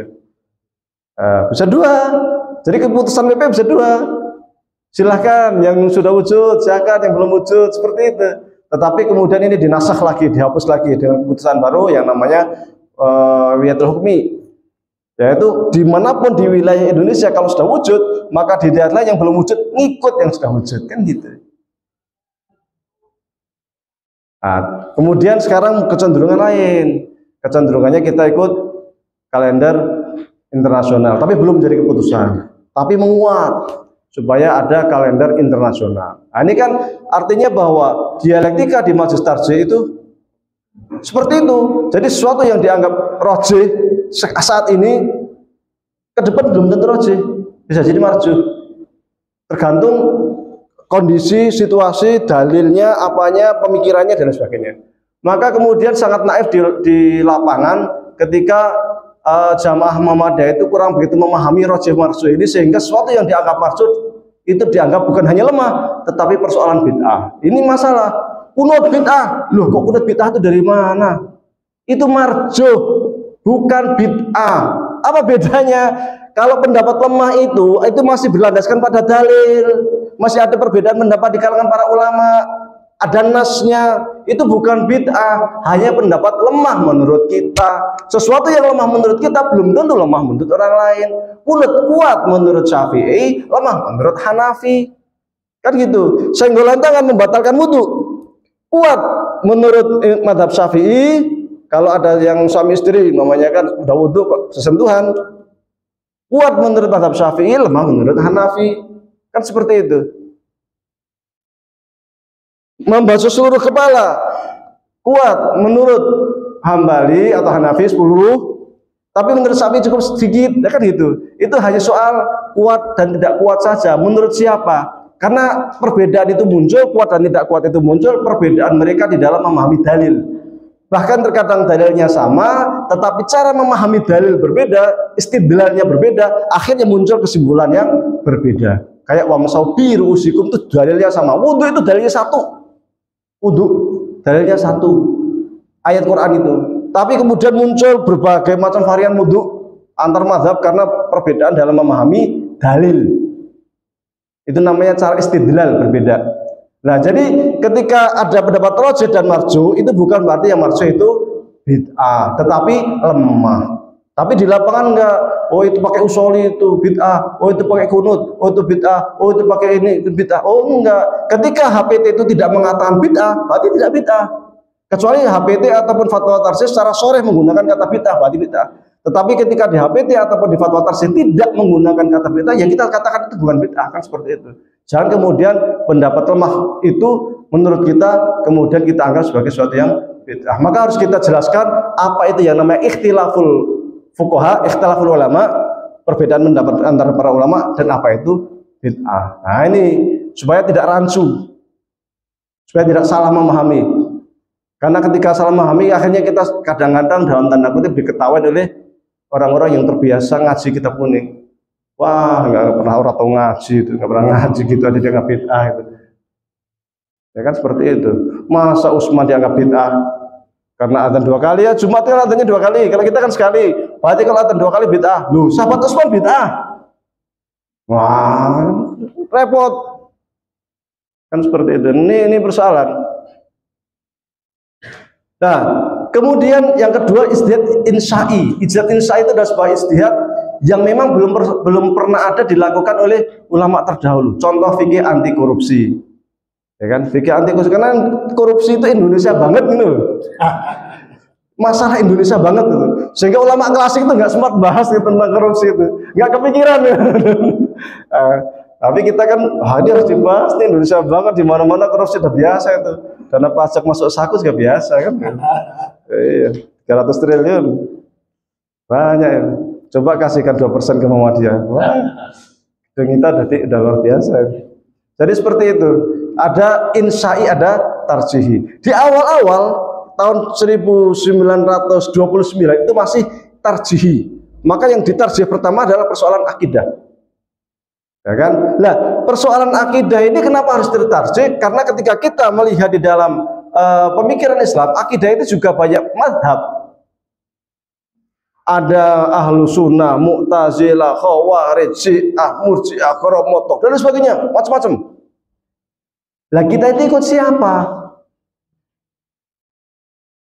Bisa dua. Jadi keputusan PP bisa dua. Silahkan yang sudah wujud, silahkan yang belum wujud, seperti itu. Tetapi kemudian ini dinasakh lagi, dihapus lagi dengan keputusan baru yang namanya wilayatul hukmi. Yaitu dimanapun di wilayah Indonesia kalau sudah wujud, maka di daerah lain yang belum wujud ngikut yang sudah wujud, kan gitu. Nah, kemudian sekarang kecenderungan lain, kecenderungannya kita ikut kalender internasional, tapi belum jadi keputusan, tapi menguat supaya ada kalender internasional. Nah, ini kan artinya bahwa dialektika di majelis tarjih itu seperti itu. Jadi sesuatu yang dianggap rojih saat ini ke depan belum tentu rojih, bisa jadi marjuh. Tergantung kondisi, situasi, dalilnya, apanya, pemikirannya dan sebagainya. Maka kemudian sangat naif di lapangan ketika jamaah Muhammadiyah itu kurang begitu memahami rojih marjuh ini, sehingga sesuatu yang dianggap marjuh itu dianggap bukan hanya lemah, tetapi persoalan bid'ah. Ini masalah. Kunut bid'ah. Loh, kok kunut bid'ah itu dari mana? Itu marjuh, bukan bid'ah. Apa bedanya? Kalau pendapat lemah itu masih berlandaskan pada dalil, masih ada perbedaan pendapat di kalangan para ulama, ada nasnya, itu bukan bid'ah, hanya pendapat lemah menurut kita. Sesuatu yang lemah menurut kita belum tentu lemah menurut orang lain. Kunut kuat menurut Syafi'i, lemah menurut Hanafi, kan gitu. Senggolan tangan membatalkan wudu, kuat menurut madhab Syafi'i. Kalau ada yang suami istri namanya kan udah wudu kok sesentuhan, kuat menurut madhab Syafi'i, lemah menurut Hanafi, kan seperti itu. Membasuh seluruh kepala, kuat menurut Hambali atau Hanafi 10, tapi menurut Syafi'i cukup sedikit, ya kan gitu. Itu hanya soal kuat dan tidak kuat saja. Menurut siapa? Karena perbedaan itu muncul, kuat dan tidak kuat itu muncul, perbedaan mereka di dalam memahami dalil. Bahkan terkadang dalilnya sama, tetapi cara memahami dalil berbeda, istidlalnya berbeda, akhirnya muncul kesimpulan yang berbeda. Kayak wa masawbi ru'usikum itu dalilnya sama, wudu itu dalilnya satu. Wudu dalilnya satu. Ayat Quran itu. Tapi kemudian muncul berbagai macam varian wudu antar mazhab karena perbedaan dalam memahami dalil. Itu namanya cara istidlal berbeda. Nah, jadi ketika ada pendapat rajih dan marjuh, itu bukan berarti yang marjuh itu bid'ah, tetapi lemah. Tapi di lapangan enggak, oh itu pakai usoli itu bid'ah, oh itu pakai kunut, oh itu bid'ah, oh itu pakai ini itu bid'ah. Oh enggak. Ketika HPT itu tidak mengatakan bid'ah, berarti tidak bid'ah. Kecuali HPT ataupun fatwa tarjih secara sharih menggunakan kata bid'ah, berarti bid'ah. Tetapi ketika di HPT ataupun di fatwa tarjih tidak menggunakan kata bid'ah, ya kita katakan itu bukan bid'ah, kan seperti itu. Jangan kemudian pendapat lemah itu menurut kita kemudian kita anggap sebagai sesuatu yang bid'ah. Maka harus kita jelaskan apa itu yang namanya ikhtilaful fuqaha, ikhtilaful ulama, perbedaan pendapat antara para ulama, dan apa itu bid'ah. Nah, ini supaya tidak rancu, supaya tidak salah memahami. Karena ketika salah memahami, akhirnya kita kadang-kadang dalam tanda kutip diketahui oleh orang-orang yang terbiasa ngaji kitab kuning. Wah, nggak pernah orang tahu ngaji itu, nggak pernah ngaji gitu aja dianggap bid'ah itu. Ya kan seperti itu. Masa Utsman dianggap bid'ah karena adzan 2 kali? Ya Jumat kan adzannya 2 kali. Kalau kita kan sekali. Berarti kalau adzan 2 kali bid'ah. Loh, sahabat Utsman bid'ah. Wah, repot. Kan seperti itu. Ini persoalan. Nah, kemudian yang kedua ijtihad insya'i. Ijtihad insya'i itu adalah sebuah ijtihad yang memang belum pernah ada dilakukan oleh ulama terdahulu. Contoh fikih anti korupsi. Ya kan? Fikih anti korupsi karena korupsi itu Indonesia banget gitu. Masalah Indonesia banget itu. Sehingga ulama klasik itu nggak sempat bahas tentang korupsi itu. Nggak kepikiran. Tapi kita kan, ini harus dibahas nih, Indonesia banget, di mana-mana korupsi udah biasa itu. Dana pajak masuk saku juga biasa kan. Iya, 300 triliun. Banyak ya. Coba kasihkan 2% ke Muhammadiyah. Wah, kita udah luar biasa. Jadi seperti itu. Ada insya'i, ada tarjihi. Di awal-awal tahun 1929 itu masih tarjihi. Maka yang ditarjih pertama adalah persoalan akidah. Ya kan? Nah, persoalan akidah ini kenapa harus ditarjih? Karena ketika kita melihat di dalam pemikiran Islam, akidah itu juga banyak mazhab. Ada ahlu sunnah, mu'tazilah, khawarij, syiah, murji'ah, karamotoh, dan sebagainya, macam-macam. Lah kita itu ikut siapa?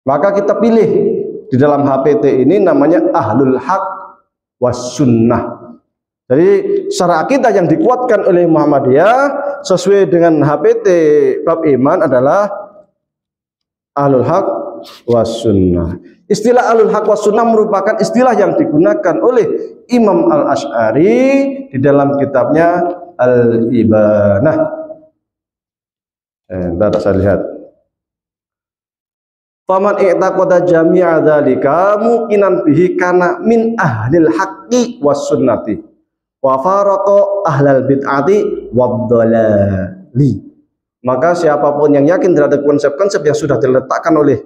Maka kita pilih di dalam HPT ini namanya ahlul haq was sunnah. Jadi secara akidah yang dikuatkan oleh Muhammadiyah sesuai dengan HPT bab iman adalah ahlul haq was sunnah. Istilah ahlul haq was sunnah merupakan istilah yang digunakan oleh Imam Al-Asy'ari di dalam kitabnya Al-Ibanah. Entar saya lihat. Faman i'taqada jami'a dzalika muqinan bihi kana min ahlil haqqi was sunnati. Wa faraqa ahlal bid'ati wad-dhalali. Maka siapapun yang yakin terhadap konsep-konsep yang sudah diletakkan oleh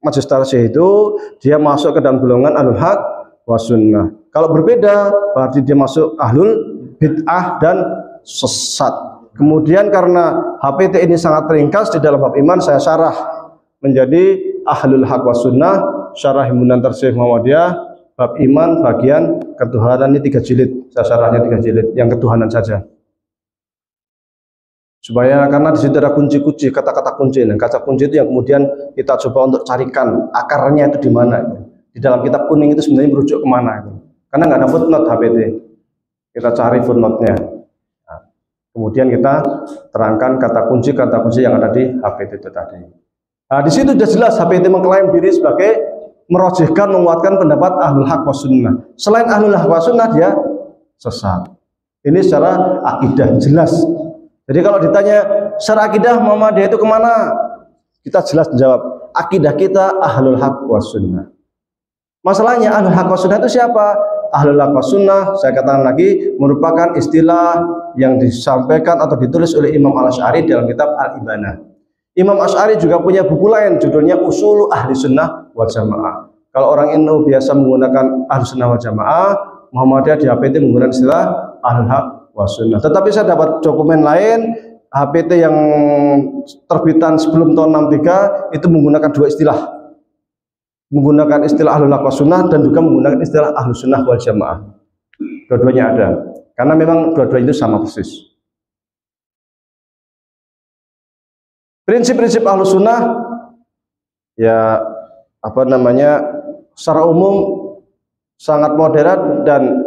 majelis tarjih itu, dia masuk ke dalam golongan ahlul haq was sunnah. Kalau berbeda, berarti dia masuk ahlul bid'ah dan sesat. Kemudian karena HPT ini sangat ringkas di dalam bab iman, saya syarah menjadi ahlul haq was sunnah, syarah himpunan tarjih Muhammadiyah bab iman bagian ketuhanan, ini 3 jilid. Saya syarahnya 3 jilid yang ketuhanan saja. Supaya karena di situ ada kunci-kunci, kata-kata kunci, dan kata kunci itu yang kemudian kita coba untuk carikan akarnya itu di mana. Di dalam kitab kuning itu sebenarnya merujuk kemana? Karena nggak ada footnote HPT. Kita cari footnote-nya. Nah, kemudian kita terangkan kata kunci yang ada di HPT itu tadi. Nah, di situ sudah jelas HPT mengklaim diri sebagai merojihkan, menguatkan pendapat ahlul haq was sunnah. Selain ahlul haq was sunnah dia sesat. Ini secara akidah jelas. Jadi kalau ditanya secara akidah Muhammadiyah itu kemana? Kita jelas menjawab, akidah kita ahlul haq was sunnah. Masalahnya ahlul haq was sunnah itu siapa? Ahlul haq was sunnah, saya katakan lagi, merupakan istilah yang disampaikan atau ditulis oleh Imam Al-Asy'ari dalam kitab Al-Ibanah. Imam Asy'ari juga punya buku lain judulnya Usulu Ahli Sunnah wal Jamaah. Kalau orang Indo biasa menggunakan Ahli Sunnah wal Jamaah, Muhammadiyah di HPT menggunakan istilah Ahlul Haq was Sunnah. Tetapi saya dapat dokumen lain HPT yang terbitan sebelum tahun 63 itu menggunakan 2 istilah. Menggunakan istilah Ahlul Haq was Sunnah dan juga menggunakan istilah Ahli Sunnah wal Jamaah. Dua-duanya ada. Karena memang dua-duanya itu sama persis. Prinsip-prinsip Ahlus Sunnah ya secara umum sangat moderat, dan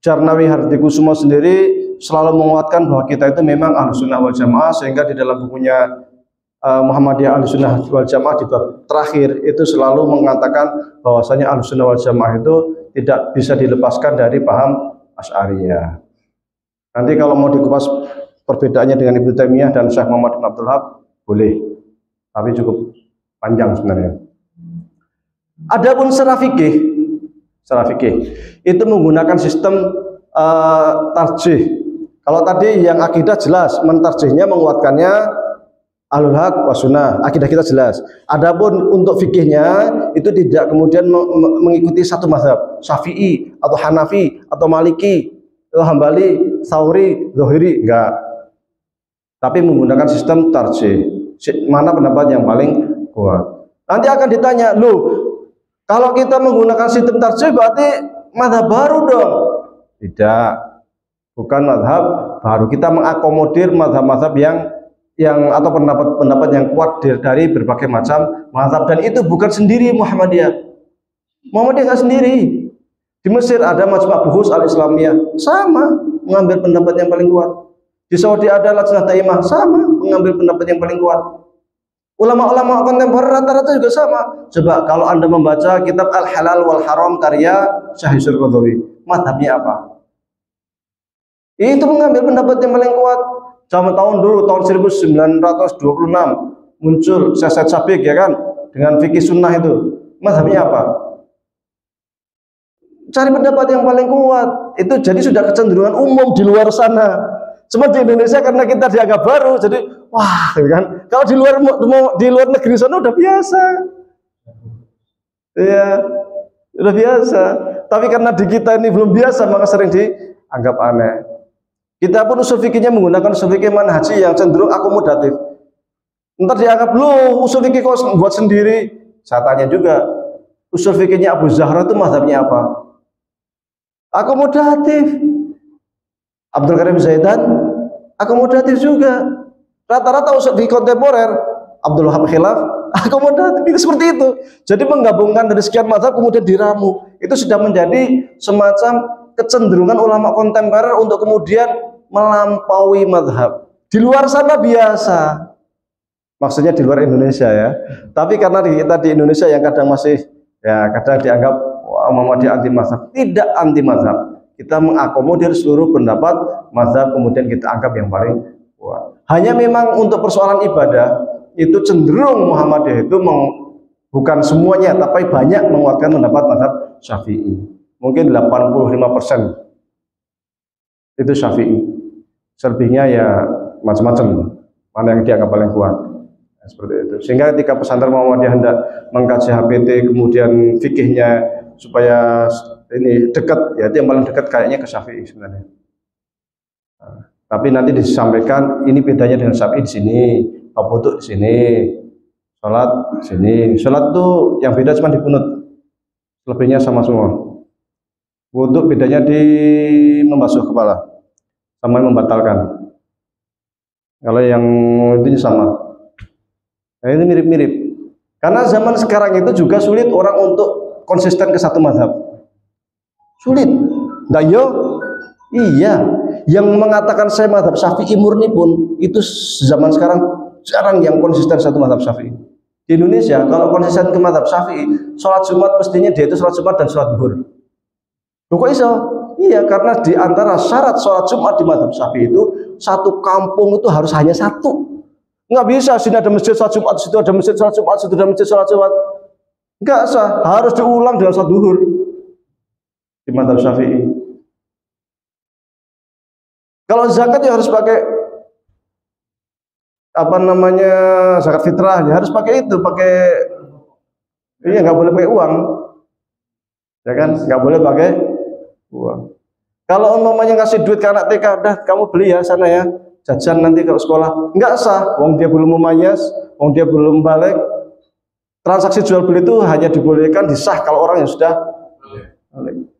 Jarnawi Hardikusumo sendiri selalu menguatkan bahwa kita itu memang Ahlus Sunnah wal Jamaah, sehingga di dalam bukunya Muhammadiyah Ahlus Sunnah wal Jamaah di bab terakhir itu selalu mengatakan bahwasanya Ahlus Sunnah wal Jamaah itu tidak bisa dilepaskan dari paham Asy'ariyah. Nanti kalau mau dikupas perbedaannya dengan Ibnu Taimiyah dan Syekh Muhammad bin Abdul Wahab boleh, tapi cukup panjang sebenarnya. Adapun secara fikih itu menggunakan sistem tarjih. Kalau tadi yang akidah jelas, mentarjihnya menguatkannya Ahlul Haq was Sunnah, akidah kita jelas. Adapun untuk fikihnya itu tidak kemudian mengikuti satu mazhab, Syafi'i atau Hanafi atau Maliki atau Hambali, Tsauri, Zuhri, enggak. Tapi menggunakan sistem tarjih. Mana pendapat yang paling kuat? Nanti akan ditanya, loh, kalau kita menggunakan sistem tarjih berarti mazhab baru dong? Tidak, bukan mazhab baru. Kita mengakomodir mazhab-mazhab yang atau pendapat-pendapat yang kuat dari berbagai macam mazhab, dan itu bukan sendiri Muhammadiyah. Muhammadiyah nggak sendiri. Di Mesir ada Majma' Buhus Al-Islamiyah, sama mengambil pendapat yang paling kuat. Di Saudi ada Lajnah Daimah, sama mengambil pendapat yang paling kuat. Ulama-ulama kontemporer rata-rata juga sama. Coba kalau Anda membaca kitab Al-Halal wal Haram karya Syahisur Qadhawi, mazhabnya apa? Itu mengambil pendapat yang paling kuat. Zaman tahun dulu, tahun 1926 muncul Syekh Sabiq, ya kan, dengan fikih sunnah itu. Mazhabnya apa? Cari pendapat yang paling kuat. Itu jadi sudah kecenderungan umum di luar sana. Cuma di Indonesia karena kita dianggap baru, jadi wah, kan? Kalau di luar negeri sana udah biasa. Iya, udah biasa. Tapi karena di kita ini belum biasa, maka sering dianggap aneh. Kita pun usul fikihnya menggunakan usul fikih manhaji yang cenderung akomodatif. Ntar dianggap, lu usul fikih kok buat sendiri. Saya tanya juga, usul fikihnya Abu Zahra itu mazhabnya apa? Akomodatif. Abdul Karim Zaidan akomodatif juga. Rata-rata usul fikih kontemporer, Abdul Wahab Khilaf akomodatif, itu seperti itu. Jadi menggabungkan dari sekian mazhab kemudian diramu, itu sudah menjadi semacam kecenderungan ulama kontemporer untuk kemudian melampaui mazhab. Di luar sana biasa, maksudnya di luar Indonesia ya. Tapi karena kita di Indonesia yang kadang masih, ya kadang dianggap Muhammadiyah anti mazhab. Tidak anti mazhab, kita mengakomodir seluruh pendapat mazhab, kemudian kita anggap yang paling kuat. Hanya memang untuk persoalan ibadah itu cenderung Muhammadiyah itu bukan semuanya, tapi banyak menguatkan pendapat mazhab Syafi'i. Mungkin 85% itu Syafi'i. Selebihnya ya macam-macam, mana yang dianggap paling kuat. Nah, seperti itu. Sehingga ketika pesantren Muhammadiyah hendak mengkaji HPT, kemudian fikihnya supaya ini dekat, ya itu yang paling dekat kayaknya ke Syafi'i sebenarnya. Nah, tapi nanti disampaikan ini bedanya dengan Syafi'i di sini, bab wudu di sini, sholat di sini. Sholat itu yang beda cuma di kunut, selebihnya sama semua. Wudu bedanya di membasuh kepala sama membatalkan. Kalau yang itu sama. Nah, ini mirip-mirip. Karena zaman sekarang itu juga sulit orang untuk konsisten ke satu mazhab. Sulit. Nah, iya. Yang mengatakan saya mazhab Syafi'i murni pun itu zaman sekarang jarang yang konsisten satu mazhab Syafi'i. Di Indonesia kalau konsisten ke mazhab Syafi'i, sholat Jumat mestinya dia itu sholat Jumat dan sholat zuhur. Kok iso? Iya, karena di antara syarat sholat Jumat di mazhab Syafi'i itu satu kampung itu harus hanya satu. Nggak bisa sini ada masjid sholat Jumat, situ ada masjid sholat Jumat, situ ada masjid sholat Jumat. Nggak sah, harus diulang dengan sholat zuhur di mazhab Syafi'i. Kalau zakat ya harus pakai apa namanya, zakat fitrah ya harus pakai itu, pakai, iya nggak boleh pakai uang, ya kan, nggak boleh pakai uang. Kalau umpamanya ngasih duit ke anak TK, dah kamu beli ya sana ya, jajan nanti kalau sekolah, nggak sah, wong dia belum memayas, wong dia belum balik. Transaksi jual beli itu hanya dibolehkan disah kalau orang yang sudah balik.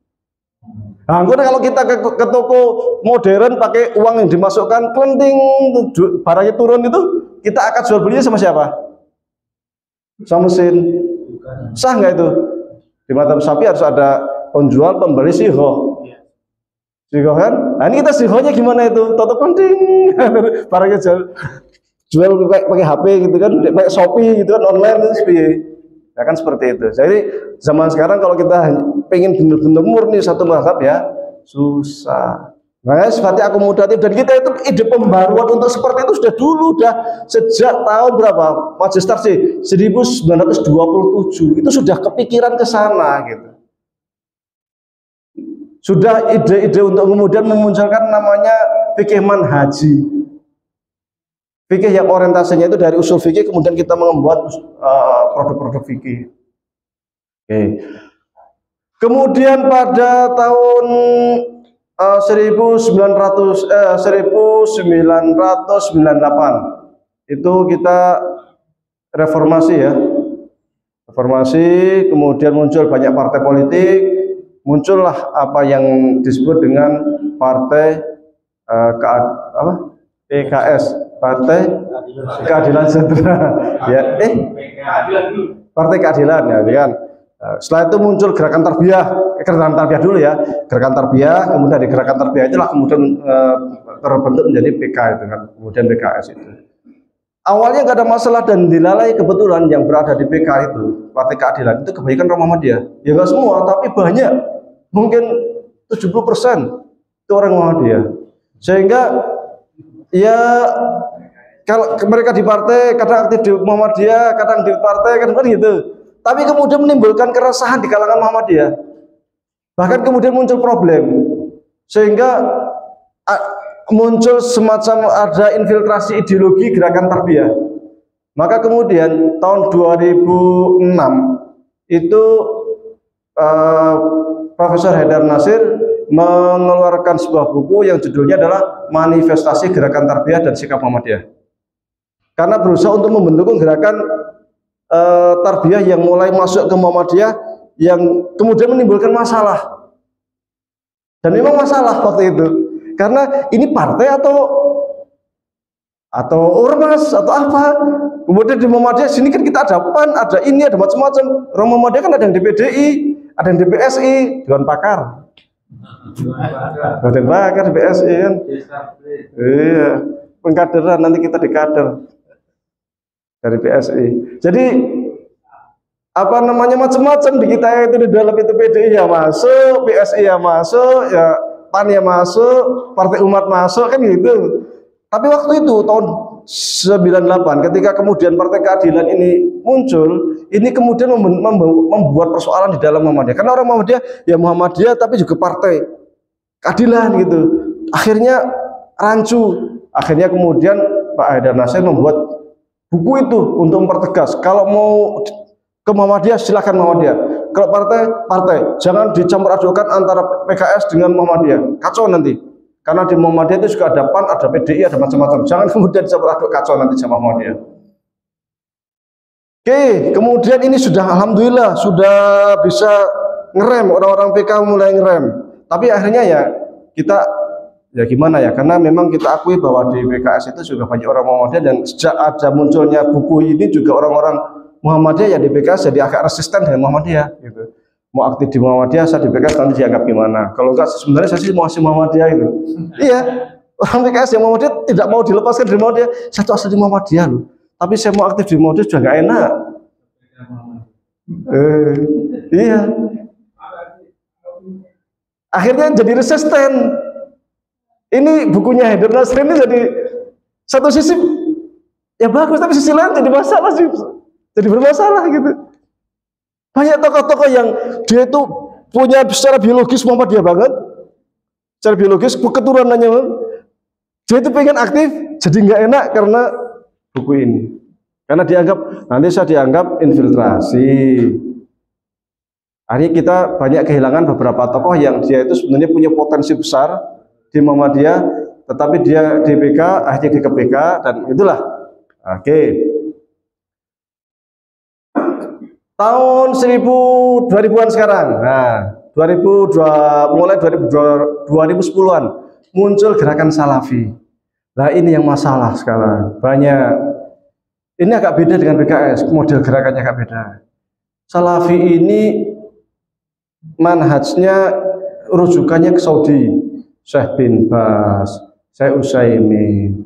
Nah, kalau kita ke toko modern pakai uang yang dimasukkan kelenting, barangnya turun itu, kita akan jual belinya sama siapa? Sama mesin. Sah nggak itu? Di mazhab Syafi'i harus ada penjual, pembeli, sihoh. Sihoh kan? Nah, ini kita sihohnya gimana itu? Toto kelenting, barangnya jual pakai HP gitu kan, pakai Shopee gitu kan, online itu seperti. Ya kan seperti itu. Jadi zaman sekarang kalau kita pengen benar-benar murni satu mazhab ya susah. Makanya sifatnya akomodatif, dan kita itu ide pembaruan untuk seperti itu sudah dulu, udah sejak tahun berapa? Majelis Tarjih 1927 itu sudah kepikiran ke sana gitu. Sudah ide-ide untuk kemudian memunculkan namanya fikih manhaji. Fikih yang orientasinya itu dari usul fikih, kemudian kita membuat produk-produk fikih. Oke. Kemudian pada tahun 1998 itu kita reformasi ya. Reformasi, kemudian muncul banyak partai politik, muncullah apa yang disebut dengan partai PKS. Partai Keadilan Sejahtera. Ya, Partai Keadilan ya, kan. Setelah itu muncul gerakan tarbiyah dulu ya, gerakan tarbiyah, kemudian dari gerakan tarbiyah itulah kemudian terbentuk menjadi PK itu kan, kemudian PKS itu. Awalnya nggak ada masalah dan dilalai kebetulan yang berada di PK itu, Partai Keadilan itu kebanyakan orang Muhammadiyah. Ya nggak semua, tapi banyak, mungkin 70% itu orang Muhammadiyah. Sehingga ya kalau mereka di partai kadang aktif di Muhammadiyah, kadang di partai kan gitu. Tapi kemudian menimbulkan keresahan di kalangan Muhammadiyah. Bahkan kemudian muncul problem. Sehingga muncul semacam ada infiltrasi ideologi gerakan tarbiyah. Maka kemudian tahun 2006 itu Profesor Haidar Nasir mengeluarkan sebuah buku yang judulnya adalah Manifestasi Gerakan Tarbiyah dan Sikap Muhammadiyah. Karena berusaha untuk membentuk gerakan tarbiyah yang mulai masuk ke Muhammadiyah yang kemudian menimbulkan masalah. Dan memang masalah waktu itu. Karena ini partai atau ormas atau apa. Kemudian di Muhammadiyah sini kan kita ada PAN, ada ini, ada macam-macam. Orang Muhammadiyah kan ada yang di PDI, ada yang di PSI, Dewan Pakar. Dewan Pakar di PSI kan. Iya, pengkaderan nanti kita dikader dari PSI. Jadi apa namanya macam-macam di kita itu di dalam itu PDI ya masuk, PSI ya masuk, ya PAN ya masuk, Partai Umat masuk kan gitu. Tapi waktu itu tahun 98 ketika kemudian Partai Keadilan ini muncul, ini kemudian membuat persoalan di dalam Muhammadiyah. Karena orang Muhammadiyah ya Muhammadiyah tapi juga Partai Keadilan gitu. Akhirnya rancu. Akhirnya kemudian Pak Haidar Nasir membuat buku itu untuk mempertegas kalau mau ke Muhammadiyah silakan Muhammadiyah, kalau partai jangan dicampur adukan antara PKS dengan Muhammadiyah, kacau nanti. Karena di Muhammadiyah itu juga ada PAN, ada PDI, ada macam-macam. Jangan kemudian dicampur aduk, kacau nanti sama Muhammadiyah. Oke, kemudian ini sudah alhamdulillah sudah bisa ngerem, orang-orang PK mulai ngerem. Tapi akhirnya ya kita ya gimana ya, karena memang kita akui bahwa di PKS itu juga banyak orang Muhammadiyah dan sejak ada munculnya buku ini juga orang-orang Muhammadiyah ya di PKS jadi agak resisten dengan Muhammadiyah gitu. Mau aktif di Muhammadiyah, saya di PKS nanti dianggap gimana? Kalau enggak sebenarnya saya sih masih Muhammadiyah gitu. Iya, orang PKS yang Muhammadiyah tidak mau dilepaskan dari Muhammadiyah. Saya tuh asli Muhammadiyah loh, tapi saya mau aktif di Muhammadiyah juga nggak enak. Iya. Akhirnya jadi resisten. Ini bukunya Haidar Nasir ini jadi satu sisi ya bagus, tapi sisi lain jadi masalah sih. Jadi bermasalah gitu. Banyak tokoh-tokoh yang dia itu punya secara biologis Muhammadiyah banget, secara biologis keturunannya, dia itu pengen aktif, jadi nggak enak karena buku ini, karena dianggap nanti saya dianggap infiltrasi. Akhirnya kita banyak kehilangan beberapa tokoh yang dia itu sebenarnya punya potensi besar di Muhammadiyah, tetapi dia di PK akhirnya di KPK dan itulah. Oke. Tahun 2000-an sekarang, nah 2010-an muncul gerakan Salafi. Nah ini yang masalah sekarang, banyak. Ini agak beda dengan PKS, model gerakannya agak beda. Salafi ini manhajnya rujukannya ke Saudi, Syekh bin Baz, Syekh Utsaimin,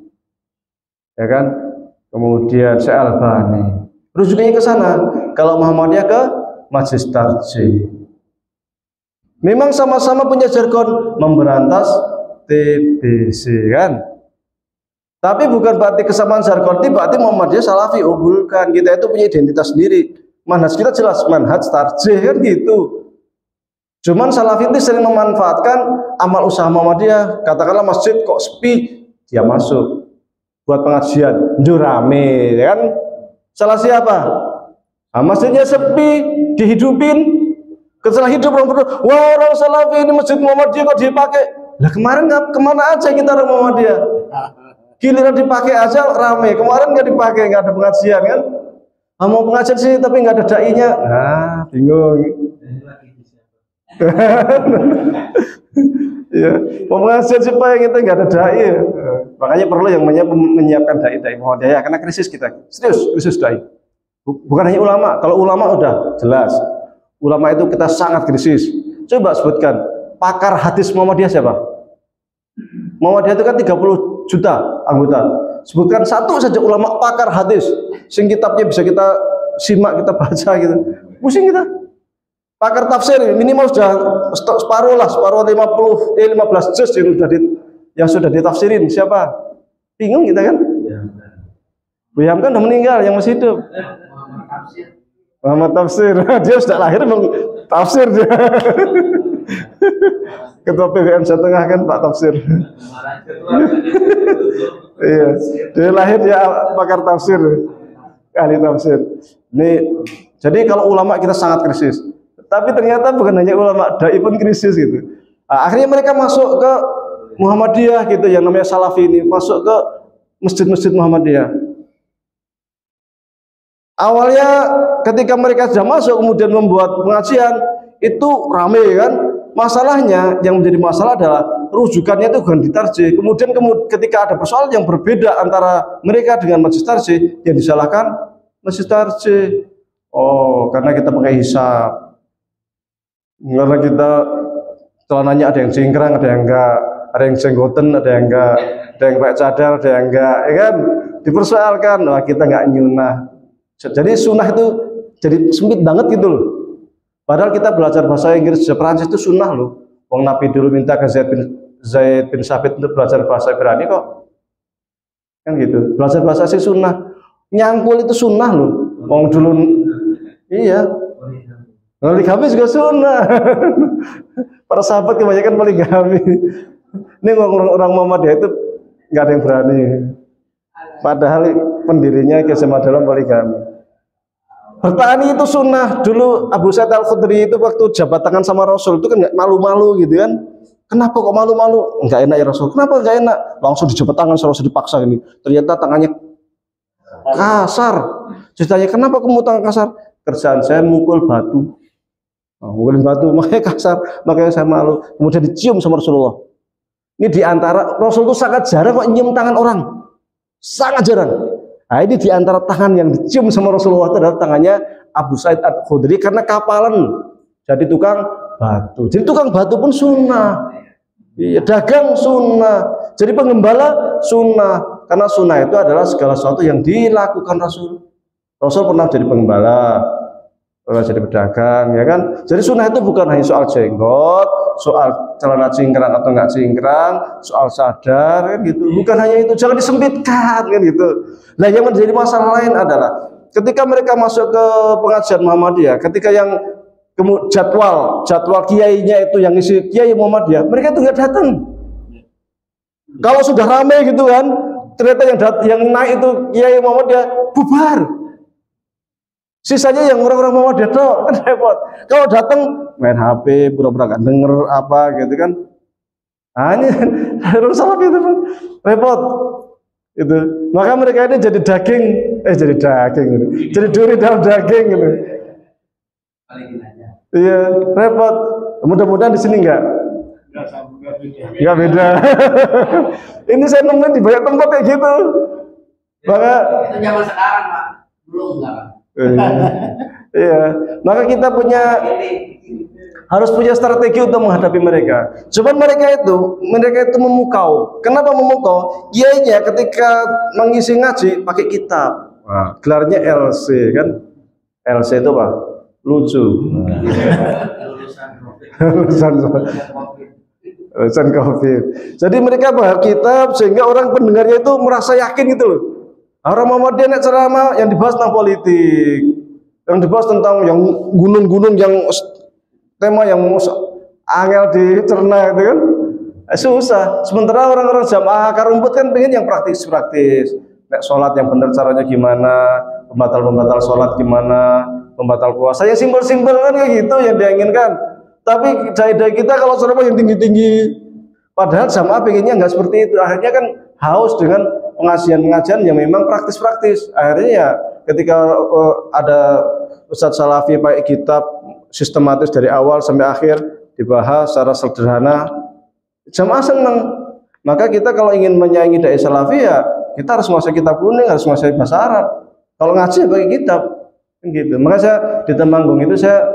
ya kan? Kemudian Syekh Albani. Rujukannya ke sana. Kalau Muhammadiyah ke Majelis Tarjih. Memang sama-sama punya jargon memberantas TBC kan. Tapi bukan berarti kesamaan jargon, berarti Muhammadiyah Salafi. Oh bukan, kita itu punya identitas sendiri. Manhaj kita jelas manhaj tarjih kan gitu. Cuman Salafi itu sering memanfaatkan amal usaha Muhammadiyah. Katakanlah masjid kok sepi, dia masuk buat pengajian, rame kan. Salah siapa? Nah, masjidnya sepi, dihidupin. Setelah hidup orang berdua, wah orang Salafi ini masjid Muhammadiyah kok dipakai. Lah kemarin kemana aja kita orang Muhammadiyah? Giliran dipakai aja rame. Kemarin nggak dipakai, nggak ada pengajian kan? Mau pengajian sih tapi nggak ada dai-nya. Nah, bingung. Ya, pengajian supaya kita nggak ada dai. Makanya perlu yang menyiapkan dai-dai Muhammadiyah karena krisis kita. Serius, krisis dai. Bukan hanya ulama. Kalau ulama udah jelas. Ulama itu kita sangat krisis. Coba sebutkan pakar hadis Muhammadiyah siapa? Muhammadiyah itu kan 30 juta anggota. Sebutkan satu saja ulama pakar hadis. Sing kitabnya bisa kita simak, kita baca gitu. Pusing kita. Pakar tafsir minimal sudah separuh 15 juz yang sudah ditafsirin. Siapa? Bingung kita kan? Buya Hamka udah meninggal, yang masih hidup Muhammad Tafsir. Dia sudah lahir memang tafsir dia. Ketua PWN Jawa Tengah kan Pak Tafsir. Iya, dia lahir dia pakar tafsir, ahli tafsir. Ini jadi kalau ulama kita sangat krisis. Tapi ternyata bukan hanya ulama, dai pun krisis gitu. Nah, akhirnya mereka masuk ke Muhammadiyah gitu, yang namanya Salafi ini masuk ke masjid-masjid Muhammadiyah. Awalnya ketika mereka sudah masuk kemudian membuat pengajian itu rame kan. Masalahnya yang menjadi masalah adalah rujukannya itu bukan di tarjih. Kemudian ketika ada persoalan yang berbeda antara mereka dengan majelis tarjih, yang disalahkan majelis tarjih. Oh, karena kita pakai hisab. Karena kita celananya ada yang cingkrang, ada yang enggak, ada yang jenggoten, ada yang enggak, ada yang pakai cadar, ada yang enggak, ya kan? Dipersoalkan, wah kita enggak nyunah. Jadi sunnah itu jadi sempit banget gitu loh. Padahal kita belajar bahasa Inggris, Perancis itu sunnah loh. Wong Nabi dulu minta ke Zaid bin Sabit untuk belajar bahasa Ibrani kok. Kan gitu. Belajar bahasa sih sunnah. Nyangkul itu sunnah loh. Wong dulu iya. Poligami juga sunnah. Para sahabat kebanyakan poligami. Ini orang Muhammadiyah itu nggak ada yang berani. Padahal pendirinya Kisah dalam poligami. Bertani itu sunnah. Dulu Abu Sa'id Al-Khudri itu waktu jabat tangan sama Rasul itu kan nggak malu-malu gitu kan. Kenapa kok malu-malu? Enggak enak ya Rasul. Kenapa enggak enak? Langsung dijabat tangan, langsung dipaksa ini. Ternyata tangannya kasar. Ceritanya kenapa kamu tangan kasar? Kerjaan saya mukul batu. Mukulin batu, makanya kasar, makanya saya malu. Kemudian dicium sama Rasulullah. Ini diantara Rasul itu sangat jarang kok nyium tangan orang, sangat jarang. Nah, ini diantara tangan yang dicium sama Rasulullah itu adalah tangannya Abu Sa'id Al-Khudri karena kapalan, jadi tukang batu. Jadi tukang batu pun sunnah. Iya, dagang sunnah. Jadi pengembala sunnah. Karena sunnah itu adalah segala sesuatu yang dilakukan Rasul. Rasul pernah jadi pengembala, pernah jadi pedagang, ya kan? Jadi sunnah itu bukan hanya soal jenggot, soal celana cingkrang atau enggak cingkrang, soal sadar, kan gitu. Bukan hanya itu, jangan disempitkan, kan gitu. Nah, yang menjadi masalah lain adalah ketika mereka masuk ke pengajian Muhammadiyah, ketika yang jadwal kiainya itu yang isi kiai Muhammadiyah, mereka itu nggak datang. Kalau sudah ramai gitu kan, ternyata yang naik itu kiai Muhammadiyah bubar. Sisanya yang orang-orang Muhammadiyah kan repot. Kalau datang main HP, pura-pura nggak denger apa gitu kan. Hanya harus salah itu repot. Itu. Maka mereka ini jadi daging gitu. Jadi duri dalam daging gitu. Iya, repot. Mudah-mudahan di sini enggak beda. Ini saya nemuin di banyak tempat kayak gitu. Maka itu zaman sekarang, Pak. Belum enggak. Iya, maka kita harus punya strategi untuk menghadapi mereka. Cuman mereka itu memukau. Kenapa memukau? Kiainya ketika mengisi ngaji pakai kitab. Nah, gelarnya LC kan? LC itu apa? Lucu. Lulusan COVID. Jadi mereka bahas kitab sehingga orang pendengarnya itu merasa yakin gitu loh. Orang Muhammadiyah nek ceramah yang dibahas tentang politik, yang dibahas tentang yang gunung-gunung yang tema yang angel dicerna gitu kan, susah. Sementara orang-orang jamaah akar rumput kan pengen yang praktis-praktis. Nek sholat yang benar caranya gimana, pembatal sholat gimana, pembatal puasa, ya simpel-simpel kan kayak gitu yang diinginkan. Tapi dai-dai kita kalau ceramah yang tinggi-tinggi, padahal jamaah pengennya nggak seperti itu. Akhirnya kan haus dengan pengajian-pengajian yang memang praktis-praktis. Akhirnya ya ketika ada Ustadz Salafi pakai kitab sistematis dari awal sampai akhir dibahas secara sederhana, jamaah seneng. Maka kita kalau ingin menyaingi dai salafi ya kita harus menguasai kitab kuning, harus menguasai bahasa Arab. Kalau ngaji ya pakai kitab, kan gitu. Maka saya di Temanggung itu saya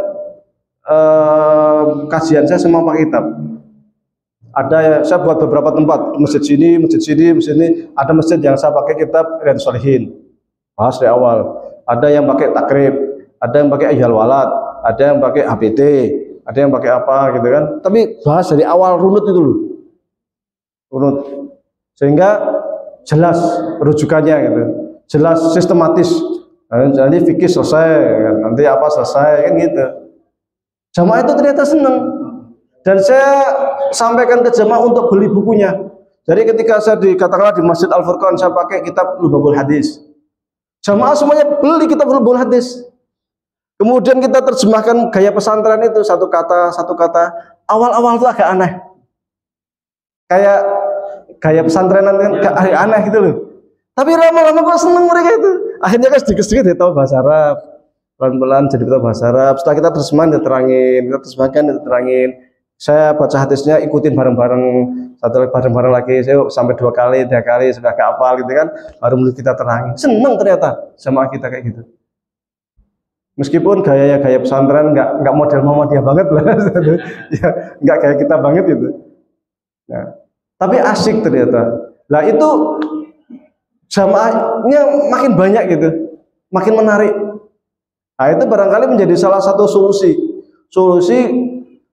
kajian saya semua pakai kitab. Ada saya buat beberapa tempat, masjid sini, masjid sini, masjid ini. Ada masjid yang saya pakai kitab Riyadhus Shalihin, bahas dari awal. Ada yang pakai takrib, ada yang pakai Ihyal Walad, ada yang pakai HPT, ada yang pakai apa gitu kan. Tapi bahas dari awal runut itu loh. Runut. Sehingga jelas rujukannya gitu. Jelas sistematis. Nanti fikih selesai, nanti apa selesai kan gitu. Jamaah itu ternyata senang. Dan saya sampaikan ke jamaah untuk beli bukunya. Jadi ketika saya dikatakanlah di Masjid Al-Furqan saya pakai kitab Lubabul Hadis. Jamaah semuanya beli kitab Lubabul Hadis. Kemudian kita terjemahkan gaya pesantren itu satu kata. Awal-awal itu agak aneh. Kayak gaya pesantrenan kan agak aneh gitu loh. Tapi lama-lama kok seneng mereka itu. Akhirnya kan sedikit-sedikit dia tahu bahasa Arab. Pelan-pelan jadi tahu bahasa Arab. Setelah kita terjemahan dia terangin, kita terjemahkan dia terangin. Saya baca hadisnya ikutin bareng-bareng, bareng-bareng lagi. Saya sampai 2 kali, 3 kali sudah gak hafal gitu kan. Baru mulai kita terangin. Seneng ternyata sama kita kayak gitu. Meskipun gaya pesantren nggak model Muhammadiyah banget lah, ya nggak kayak kita banget gitu. Nah, tapi asik ternyata. Nah itu jamaahnya makin banyak gitu, makin menarik. Nah itu barangkali menjadi salah satu solusi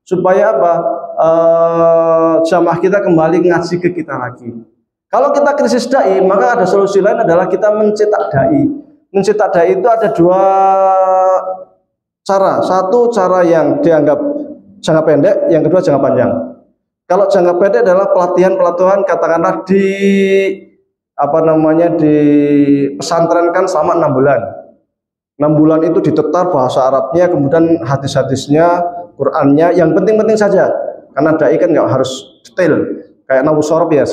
supaya apa? Jamaah kita kembali ngaji ke kita lagi. Kalau kita krisis dai, maka ada solusi lain adalah kita mencetak dai. Mencetak dai itu ada 2 cara. Satu cara yang dianggap jangka pendek, yang kedua jangka panjang. Kalau jangka pendek adalah pelatihan katakanlah di pesantrenkan selama 6 bulan. 6 bulan itu ditetar bahasa Arabnya, kemudian hadis-hadisnya, Qur'annya, yang penting-penting saja. Karena dai kan nggak harus detail. Kayak nahwu shorof ya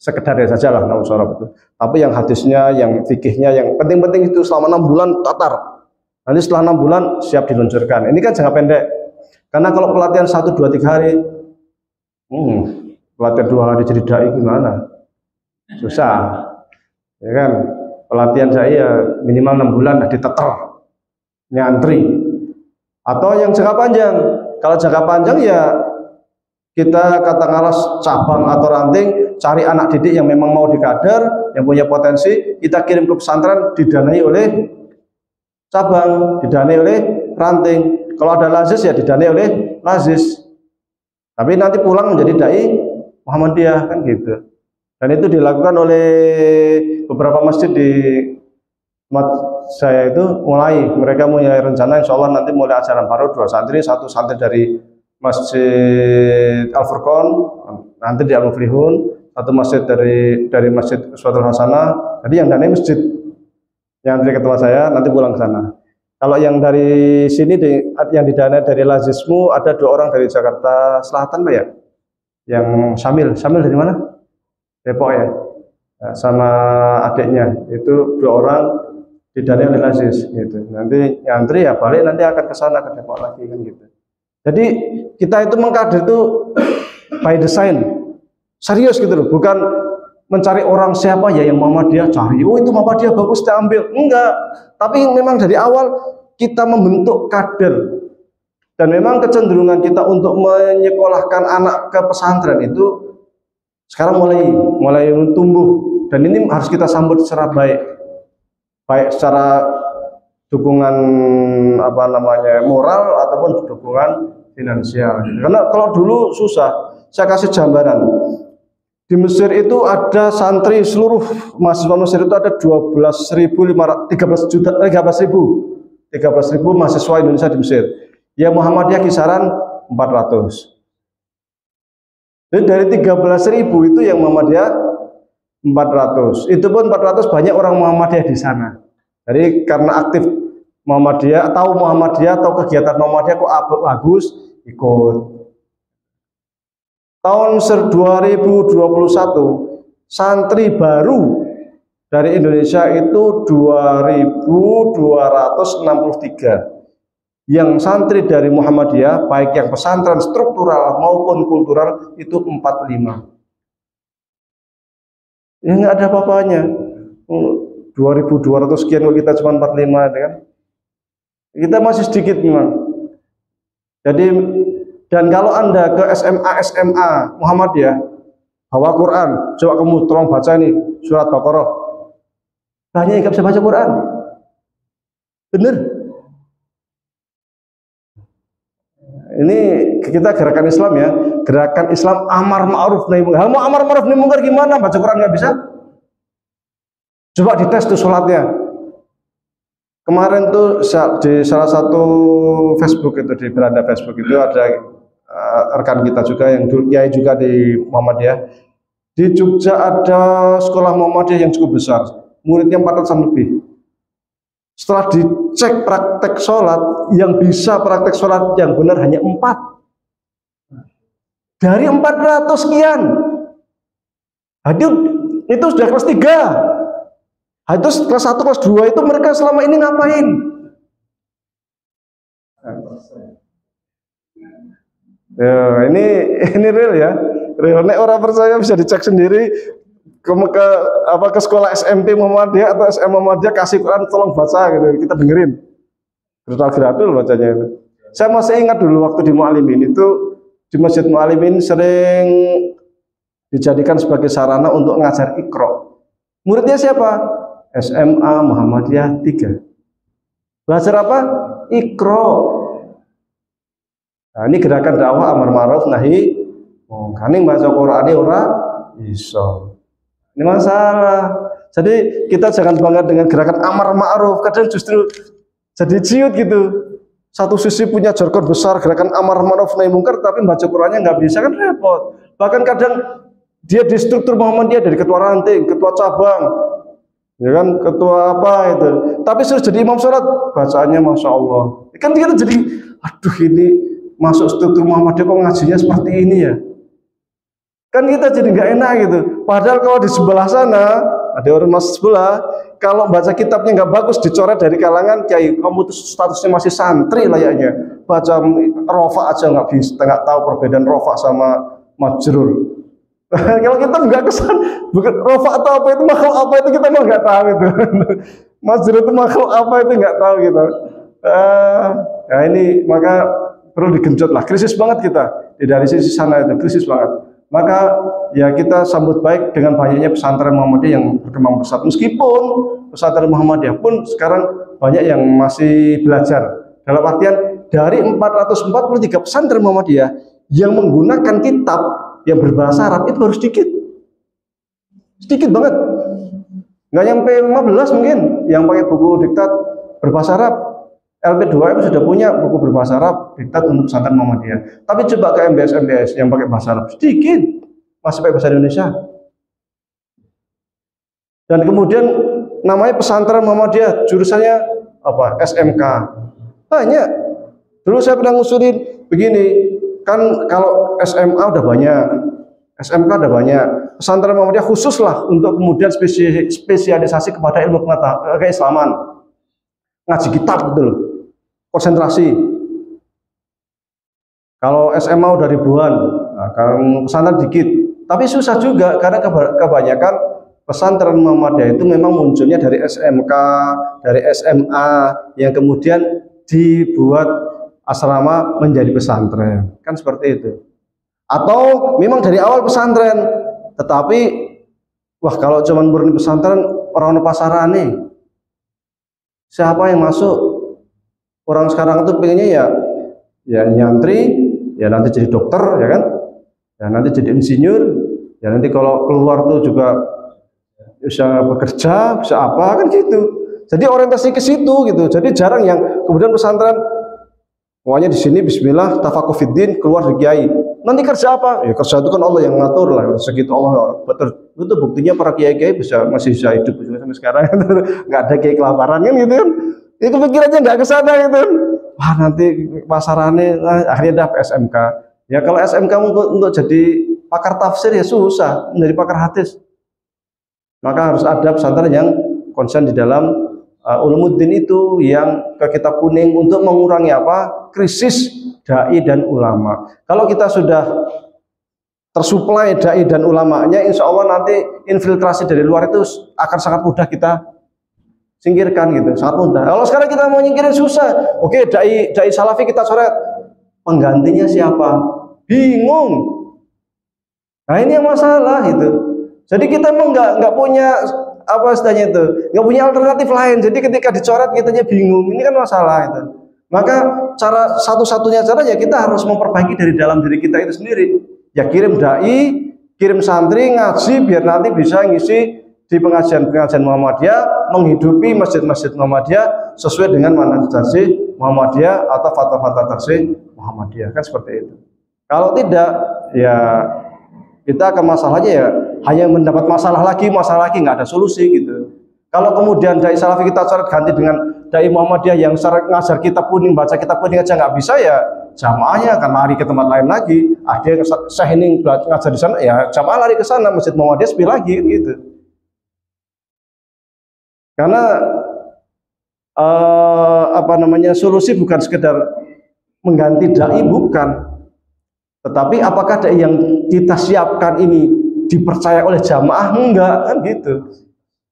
sekedarnya saja lah nahwu shorof itu. Tapi yang hadisnya, yang fikihnya, yang penting-penting itu selama 6 bulan tatar. Nanti setelah 6 bulan siap diluncurkan. Ini kan jangka pendek. Karena kalau pelatihan 1, 2, 3 hari, pelatihan 2 hari jadi dai gimana? Susah. Ya kan? Pelatihan saya minimal 6 bulan dah diteter. Nyantri. Atau yang jangka panjang. Kalau jangka panjang ya kita katakanlah cabang atau ranting, cari anak didik yang memang mau dikader, yang punya potensi, kita kirim ke pesantren, didanai oleh cabang, didanai oleh ranting. Kalau ada lazis ya didanai oleh lazis. Tapi nanti pulang menjadi dai Muhammadiyah kan gitu. Dan itu dilakukan oleh beberapa masjid di tempat saya itu mereka mulai rencana insya Allah nanti mulai ajaran baru 2 santri, 1 santri dari Masjid Al-Furqan, nanti di Al-Muflihun, 1 masjid dari Masjid Uswatul Hasanah. Jadi yang dari masjid yang dari ketua saya nanti pulang ke sana. Kalau yang dari sini yang didanai dari lazismu ada 2 orang dari Jakarta Selatan Pak ya. Yang Syamil dari mana? Depok ya. Nah, sama adiknya itu 2 orang didanai oleh lazis gitu. Nanti nyantri ya balik nanti akan ke sana ke Depok lagi kan gitu. Jadi kita itu mengkader itu by design, serius gitu loh, bukan mencari orang siapa ya yang Muhammadiyah cari, oh itu Muhammadiyah bagus kita ambil, enggak. Tapi memang dari awal kita membentuk kader dan memang kecenderungan kita untuk menyekolahkan anak ke pesantren itu sekarang mulai tumbuh dan ini harus kita sambut secara baik secara dukungan moral ataupun dukungan finansial. Karena kalau dulu susah. Saya kasih gambaran. Di Mesir itu ada santri seluruh mahasiswa Mesir itu ada 13.000 mahasiswa Indonesia di Mesir. Ya Muhammadiyah kisaran 400. Jadi dari 13.000 itu yang Muhammadiyah 400. Itu pun 400 banyak orang Muhammadiyah di sana. Jadi karena aktif Muhammadiyah, tahu kegiatan Muhammadiyah kok bagus, ikut. Tahun 2021 santri baru dari Indonesia itu 2.263. Yang santri dari Muhammadiyah baik yang pesantren struktural maupun kultural itu 45. Ya nggak ada apa-apanya. 2.200 sekian kok kita cuma 45 itu kan. Kita masih sedikit memang. Jadi dan kalau Anda ke SMA Muhammadiyah bawa Quran, coba kamu tolong baca ini surat Baqarah. Banyak yang nggak bisa baca Quran. Bener. Ini kita gerakan Islam ya, gerakan Islam amar ma'ruf nahi munkar. Mau amar ma'ruf nahi munkar gimana? Baca Quran nggak bisa? Coba dites tuh sholatnya. Kemarin tuh di salah satu Facebook itu, di beranda Facebook itu ada rekan kita juga yang kiai juga di Muhammadiyah. Di Jogja ada sekolah Muhammadiyah yang cukup besar, muridnya 400-an lebih. Setelah dicek praktek sholat, yang bisa praktek sholat yang benar hanya 4 dari 400 sekian. Itu sudah kelas 3. Itu kelas 1, kelas 2 itu mereka selama ini ngapain? Ya, ini real ya. Real. Nek orang percaya bisa dicek sendiri. Ke sekolah SMP Muhammadiyah atau SMA Muhammadiyah, kasih Quran tolong baca gitu, kita dengerin gradual bacanya itu. Saya masih ingat dulu waktu di Mu'alimin itu, di Masjid Mu'alimin sering dijadikan sebagai sarana untuk ngajar Iqra. Muridnya siapa? SMA Muhammadiyah 3. Belajar apa? Iqra. Nah, ini gerakan dakwah amar ma'ruf nahi munkar. Ning baca Quran ora iso. Ini masalah. Jadi kita jangan bangga dengan gerakan amar ma'ruf. Kadang justru jadi ciut gitu. Satu sisi punya jargon besar gerakan amar ma'ruf nahi munkar, tapi baca Qurannya nggak bisa, kan repot. Bahkan kadang dia di struktur Muhammadiyah dari ketua ranting, ketua cabang, ya kan, ketua apa itu. Tapi sudah jadi imam sholat, bacaannya masya Allah. Kan kita jadi, aduh ini masuk struktur Muhammadiyah kok ngajinya seperti ini ya. Kan kita jadi nggak enak gitu. Padahal kalau di sebelah sana ada orang mas sebelah, kalau baca kitabnya nggak bagus, dicoret dari kalangan kiai, kamu tuh statusnya masih santri layaknya. Baca rofa aja nggak bisa, nggak tahu perbedaan rofa sama majrur. Kalau kita nggak kesan, bukan rofa atau apa itu, makhluk apa itu kita mah nggak tahu itu. Majrur itu makhluk apa itu nggak tahu gitu. Nah ini maka perlu digenjot lah. Krisis banget kita dari sisi sana itu, krisis banget. Maka ya kita sambut baik dengan banyaknya pesantren Muhammadiyah yang berkembang pesat. Meskipun pesantren Muhammadiyah pun sekarang banyak yang masih belajar. Dalam artian dari 443 pesantren Muhammadiyah yang menggunakan kitab yang berbahasa Arab itu baru sedikit. Sedikit banget. Nggak nyampe 15 mungkin yang pakai buku diktat berbahasa Arab. LP2M sudah punya buku berbahasa Arab diktat untuk pesantren Muhammadiyah. Tapi coba ke MBS yang pakai bahasa Arab sedikit, masih pakai bahasa Indonesia. Dan kemudian namanya pesantren Muhammadiyah, jurusannya apa? SMK. Banyak. Dulu saya pernah ngusulin begini, kan kalau SMA udah banyak, SMK udah banyak, pesantren Muhammadiyah khusus lah untuk kemudian spesialisasi kepada ilmu pengetahuan keislaman, ngaji kitab betul. Konsentrasi. Kalau SMA udah ribuan, nah, kalau pesantren dikit. Tapi susah juga karena kebanyakan pesantren Muhammadiyah itu memang munculnya dari SMK, dari SMA yang kemudian dibuat asrama menjadi pesantren. Kan seperti itu. Atau memang dari awal pesantren, tetapi wah kalau cuma murni pesantren orang pasarane. Siapa yang masuk? Orang sekarang itu pengennya ya nyantri, ya nanti jadi dokter, ya kan, ya nanti jadi insinyur, ya nanti kalau keluar tuh juga bisa bekerja, bisa apa kan gitu. Jadi orientasi ke situ gitu. Jadi jarang yang kemudian pesantren, pokoknya di sini Bismillah, tafakuh fiddin, keluar di kiai. Nanti kerja apa? Ya kerja itu kan Allah yang ngatur lah. Segitu Allah betul. Itu buktinya para kiai-kiai masih bisa hidup sampai sekarang. Nggak ada kiai kelaparan kan gitu kan. Itu pikirannya nggak ke sana gitu. Wah nanti pasarannya akhirnya dapat SMK. Ya kalau SMK untuk jadi pakar tafsir ya susah, menjadi pakar hadis. Maka harus ada pesantren yang konsen di dalam ulumuddin itu, yang ke kitab kuning untuk mengurangi apa? Krisis dai dan ulama. Kalau kita sudah tersuplai dai dan ulamanya, insya Allah nanti infiltrasi dari luar itu akan sangat mudah kita singkirkan gitu, sangat mudah. Kalau sekarang kita mau nyingkirin susah. Oke, dai salafi kita coret, penggantinya siapa? Bingung. Nah ini yang masalah itu. Jadi kita emang nggak punya apa istilahnya itu, nggak punya alternatif lain. Jadi ketika dicoret kitanya bingung. Ini kan masalah itu. Maka cara satu-satunya cara ya kita harus memperbaiki dari dalam diri kita itu sendiri. Ya kirim dai, kirim santri ngaji biar nanti bisa ngisi di pengajian-pengajian Muhammadiyah, menghidupi masjid-masjid Muhammadiyah sesuai dengan manhaj Muhammadiyah atau fatwa-fatwa Muhammadiyah, kan seperti itu. Kalau tidak, ya kita akan masalahnya ya hanya mendapat masalah lagi, nggak ada solusi gitu. Kalau kemudian dai salafi kita coret ganti dengan dai Muhammadiyah yang ngajar kitab kuning, baca kitab kuning aja nggak bisa, ya jamaahnya akan lari ke tempat lain lagi. Ada yang Syekh ngajar di sana, ya jamaah lari ke sana, masjid Muhammadiyah sepi lagi gitu. Karena solusi bukan sekedar mengganti dai, bukan, tetapi apakah dai yang kita siapkan ini dipercaya oleh jamaah, enggak kan gitu.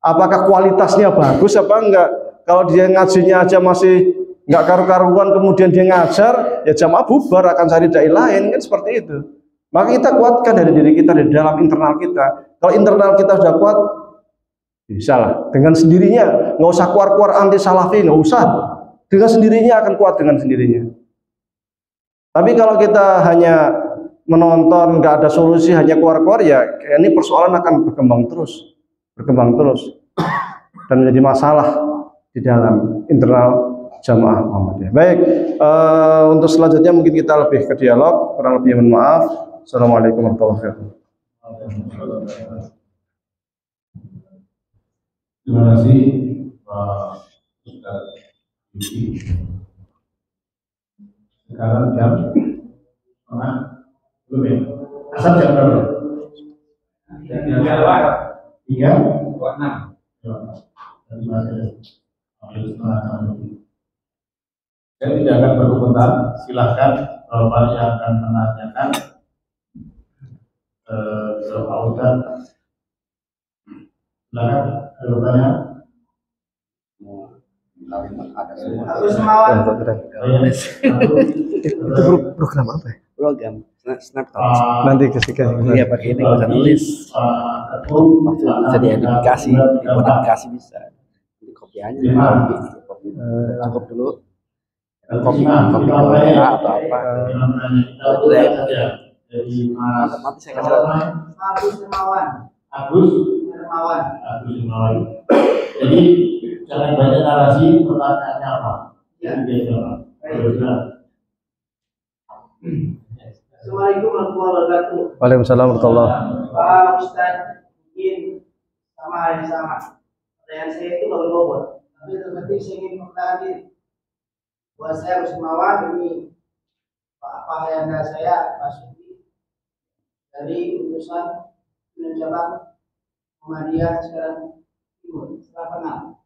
Apakah kualitasnya bagus apa enggak? Kalau dia ngajinya aja masih enggak karu-karuan, kemudian dia ngajar, ya jamaah bubar, akan cari dai lain, kan seperti itu. Maka kita kuatkan dari diri kita, dari dalam internal kita. Kalau internal kita sudah kuat, bisa lah dengan sendirinya, nggak usah keluar-keluar anti salafi, nggak usah, dengan sendirinya akan kuat dengan sendirinya. Tapi kalau kita hanya menonton, nggak ada solusi, hanya keluar-keluar, ya ini persoalan akan berkembang terus dan menjadi masalah di dalam internal jamaah Muhammadiyah. Baik, untuk selanjutnya mungkin kita lebih ke dialog, kurang lebih mohon maaf. Assalamualaikum warahmatullahi wabarakatuh. Terima kasih Pak Ustaz Yudi. Sekarang jam setengah belum ya? Asal jam berapa? Tiga? Dua enam. Terima kasih. Saya tidak akan berkomentar. Silahkan Bapak yang akan menanyakan ke Pak Ustaz. Silakan, ada pertanyaan? Harus melawan. Itu program apa ya? Program snap Nanti ketika iya pakai ini bisa nulis bisa dimodifikasi bisa nanti kopiannya kopi cukup dulu kopi WA atau apa nanti saya kasih Agus Hermawan. Agus Hermawan. Jadi jangan banyak narasi, pertanyaannya apa? Ya. Baik. Assalamualaikum warahmatullahi wabarakatuh. Waalaikumsalam warahmatullahi wabarakatuh. Pak Ustaz, mungkin sama hal yang sama. Pertanyaan saya itu baru bobot, tapi terpenting saya ingin mempertahankan buat saya Agus Hermawan ini Pak Hayanda saya Pak Suti dari utusan cabang Muhammadiyah sekarang Timur. Setelah kenal.